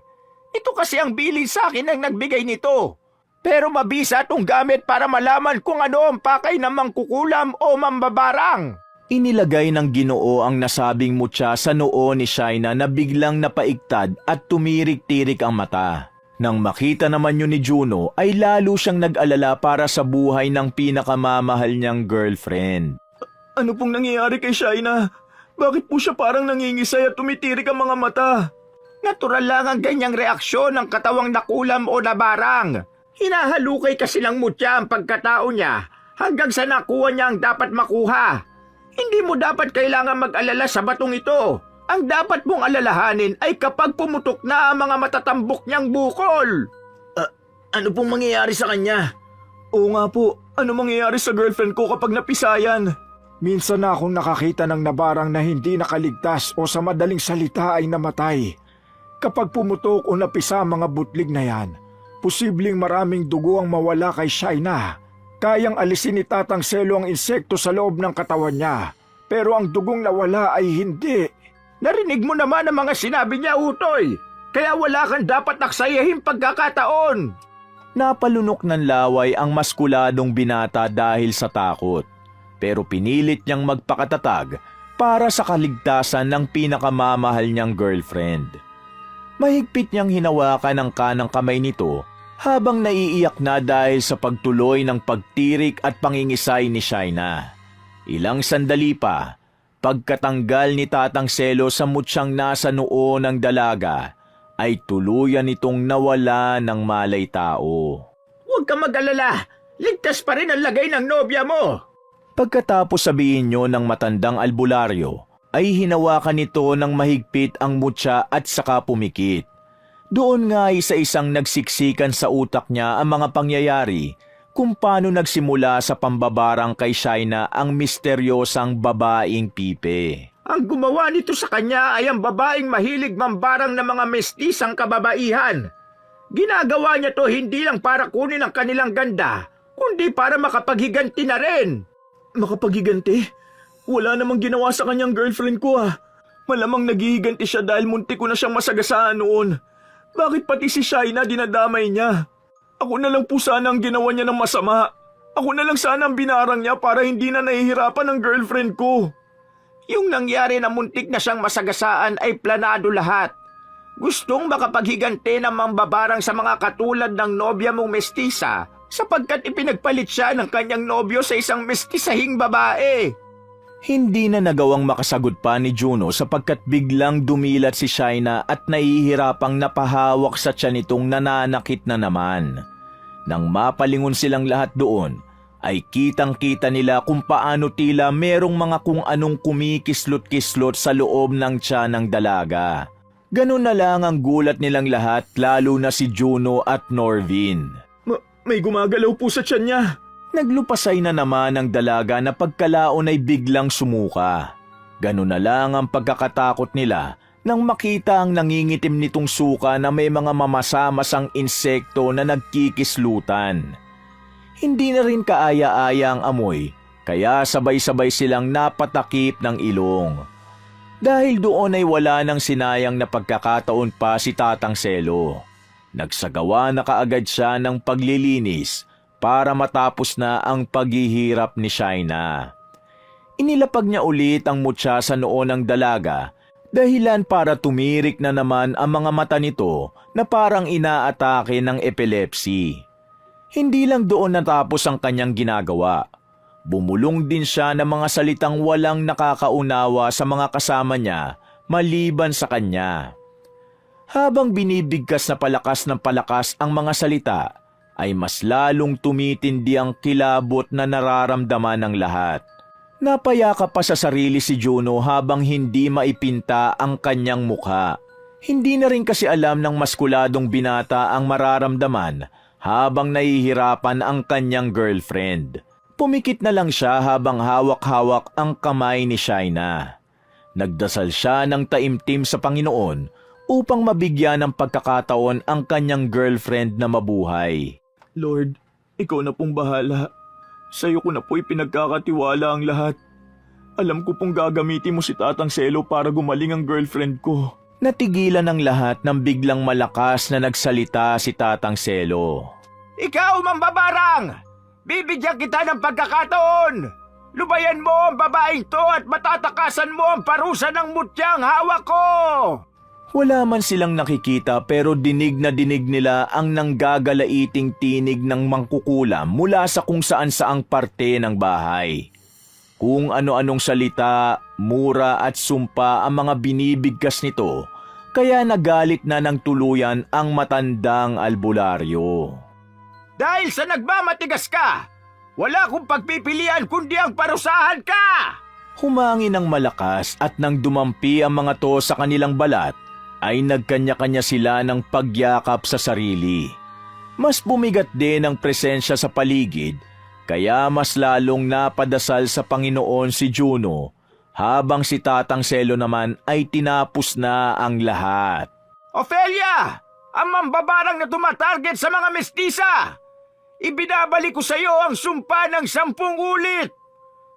Ito kasi ang bilin sa akin ng nagbigay nito. Pero mabisa itong gamit para malaman kung ano ang pakay ng mangkukulam o mambabarang. Inilagay ng Ginoo ang nasabing mutya sa noo ni Shaina na biglang napaigtad at tumirik-tirik ang mata. Nang makita naman yun ni Juno ay lalo siyang nag-alala para sa buhay ng pinakamamahal niyang girlfriend. Ano pong nangyayari kay Shaina? Bakit po siya parang nangingisay at tumitirik ang mga mata? Natural lang ang ganyang reaksyon ng katawang nakulam o nabarang. Hinahalukay kasi ng mutya ang pagkatao niya hanggang sa nakuha niya ang dapat makuha. Hindi mo dapat kailangan mag-alala sa batong ito. Ang dapat mong alalahanin ay kapag pumutok na ang mga matatambok niyang bukol. Ano pong mangyayari sa kanya? Oo nga po, ano mangyayari sa girlfriend ko kapag napisayan? Minsan na akong nakakita ng nabarang na hindi nakaligtas o sa madaling salita ay namatay. Kapag pumutok o napisa ang mga butlig na yan, posibleng maraming dugo ang mawala kay Shaina. Kayang alisin ni Tatang Selo ang insekto sa loob ng katawan niya, pero ang dugong nawala ay hindi. Narinig mo naman ang mga sinabi niya, Utoy. Kaya wala kang dapat naksayahing pagkakataon. Napalunok ng laway ang maskuladong binata dahil sa takot. Pero pinilit niyang magpakatatag para sa kaligtasan ng pinakamamahal niyang girlfriend. Mahigpit niyang hinawakan ang kanang kamay nito habang naiiyak na dahil sa pagtuloy ng pagtirik at pangingisay ni Shaina. Ilang sandali pa, pagkatanggal ni Tatang Selo sa mutsyang nasa noo ng dalaga, ay tuluyan itong nawala ng malay tao. Huwag ka mag-alala, ligtas pa rin ang lagay ng nobya mo. Pagkatapos sabihin niyo ng matandang albularyo, ay hinawakan nito ng mahigpit ang mutya at saka pumikit. Doon nga ay sa isang nagsiksikan sa utak niya ang mga pangyayari kung paano nagsimula sa pambabarang kay Shaina ang misteryosang babaeng Pipe. Ang gumawa nito sa kanya ay ang babaeng mahilig mambarang ng mga mestisang kababaihan. Ginagawa niya to hindi lang para kunin ang kanilang ganda, kundi para makapaghiganti na rin. Makapaghiganti? Wala namang ginawa sa kanyang girlfriend ko ah. Malamang naghihiganti siya dahil muntik ko na siyang masagasaan noon. Bakit pati si Shaina dinadamay niya? Ako na lang po sana ang ginawa niya ng masama. Ako na lang sana ang binarang niya para hindi na nahihirapan ang girlfriend ko. Yung nangyari na muntik na siyang masagasaan ay planado lahat. Gustong makapaghiganti ng mambabarang sa mga katulad ng nobya mong mestisa sapagkat ipinagpalit siya ng kanyang nobyo sa isang mestisahing babae. Hindi na nagawang makasagot pa ni Juno sapagkat biglang dumilat si Shaina at nahihirapang napahawak sa tiyan nitong nananakit na naman. Nang mapalingon silang lahat doon, ay kitang-kita nila kung paano tila merong mga kung anong kumikislot-kislot sa loob ng tiyan ng dalaga. Ganun na lang ang gulat nilang lahat, lalo na si Juno at Norvin. May gumagalaw po sa tiyan niya. Naglupasay na naman ang dalaga na pagkalaon ay biglang sumuka. Ganun na lang ang pagkakatakot nila nang makita ang nangingitim nitong suka na may mga mamasa-masang insekto na nagkikislutan. Hindi na rin kaaya-aya ang amoy, kaya sabay-sabay silang napatakip ng ilong. Dahil doon ay wala nang sinayang na pagkakataon pa si Tatang Selo. Nagsagawa na kaagad siya ng paglilinis para matapos na ang paghihirap ni Shaina. Inilapag niya ulit ang mutya sa noo ng dalaga, dahilan para tumirik na naman ang mga mata nito na parang inaatake ng epilepsy. Hindi lang doon natapos ang kanyang ginagawa. Bumulong din siya ng mga salitang walang nakakaunawa sa mga kasama niya maliban sa kanya. Habang binibigkas na palakas ng palakas ang mga salita, ay mas lalong tumitindi ang kilabot na nararamdaman ng lahat. Napayakap pa sa sarili si Juno habang hindi maipinta ang kanyang mukha. Hindi na rin kasi alam ng maskuladong binata ang mararamdaman habang nahihirapan ang kanyang girlfriend. Pumikit na lang siya habang hawak-hawak ang kamay ni Shaina. Nagdasal siya ng taimtim sa Panginoon upang mabigyan ng pagkakataon ang kanyang girlfriend na mabuhay. Lord, ikaw na pong bahala. Sa'yo ko na po'y pinagkakatiwala ang lahat. Alam ko pong gagamitin mo si Tatang Selo para gumaling ang girlfriend ko. Natigilan ang lahat nang biglang malakas na nagsalita si Tatang Selo. Ikaw, mambabarang! Bibigyan kita ng pagkakataon! Lubayan mo ang babaeng to at matatakasan mo ang parusa ng mutyang hawak ko! Wala man silang nakikita pero dinig na dinig nila ang nanggagalaiting tinig ng mangkukulam mula sa kung saan-saang parte ng bahay. Kung ano-anong salita, mura at sumpa ang mga binibigkas nito, kaya nagalit na ng tuluyan ang matandang albularyo. Dahil sa nagmamatigas ka, wala kong pagpipilian kundi ang parusahan ka! Humangi ng malakas at nang dumampi ang mga to sa kanilang balat, ay nagkanya-kanya sila ng pagyakap sa sarili. Mas bumigat din ang presensya sa paligid, kaya mas lalong napadasal sa Panginoon si Juno, habang si Tatang Selo naman ay tinapos na ang lahat. Ophelia! Ang mambabarang na tumatarget sa mga mestisa! Ibinabalik ko sa iyo ang sumpa ng 10 ulit!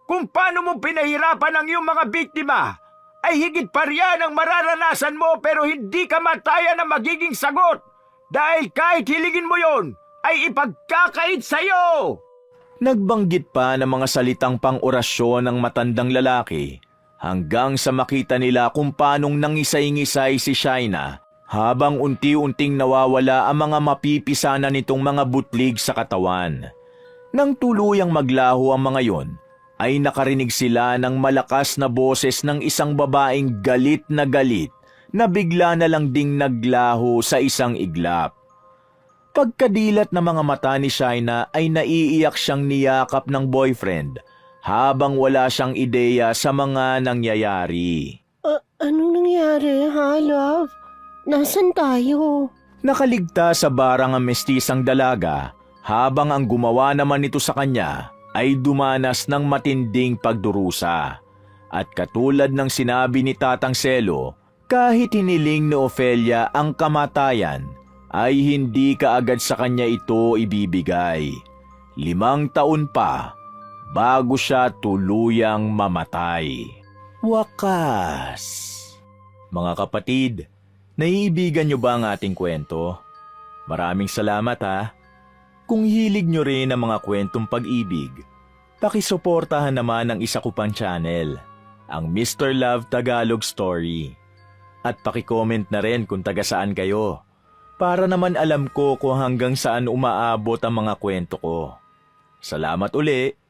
Kung paano mo pinahirapan ang iyong mga biktima, ay higit pa riyan ang mararanasan mo pero hindi ka mataya na magiging sagot dahil kahit hilingin mo yon ay ipagkakait sa iyo. Nagbanggit pa ng mga salitang pang-orasyon ng matandang lalaki hanggang sa makita nila kung paanong nangisay-ngisay si Shaina habang unti-unting nawawala ang mga mapipisana nitong mga butlig sa katawan. Nang tuluyang maglaho ang mga yon, ay nakarinig sila ng malakas na boses ng isang babaeng galit na bigla na lang ding naglaho sa isang iglap. Pagkadilat ng mga mata ni Shaina ay naiiyak siyang niyakap ng boyfriend habang wala siyang ideya sa mga nangyayari. Anong nangyari, ha, love? Nasaan tayo? Nakaligtas sa barang ang mestisang dalaga habang ang gumawa naman nito sa kanya ay dumanas ng matinding pagdurusa. At katulad ng sinabi ni Tatang Selo, kahit hiniling ni Ofelia ang kamatayan, ay hindi kaagad sa kanya ito ibibigay. 5 taon pa bago siya tuluyang mamatay. Wakas! Mga kapatid, naiibigan niyo ba ang ating kwento? Maraming salamat ha. Kung hilig niyo rin ang mga kwentong pag-ibig, pakisuportahan naman ang isa ko pang channel, ang Mr. Love Tagalog Story. At pakicomment na rin kung taga saan kayo, para naman alam ko kung hanggang saan umaabot ang mga kwento ko. Salamat uli!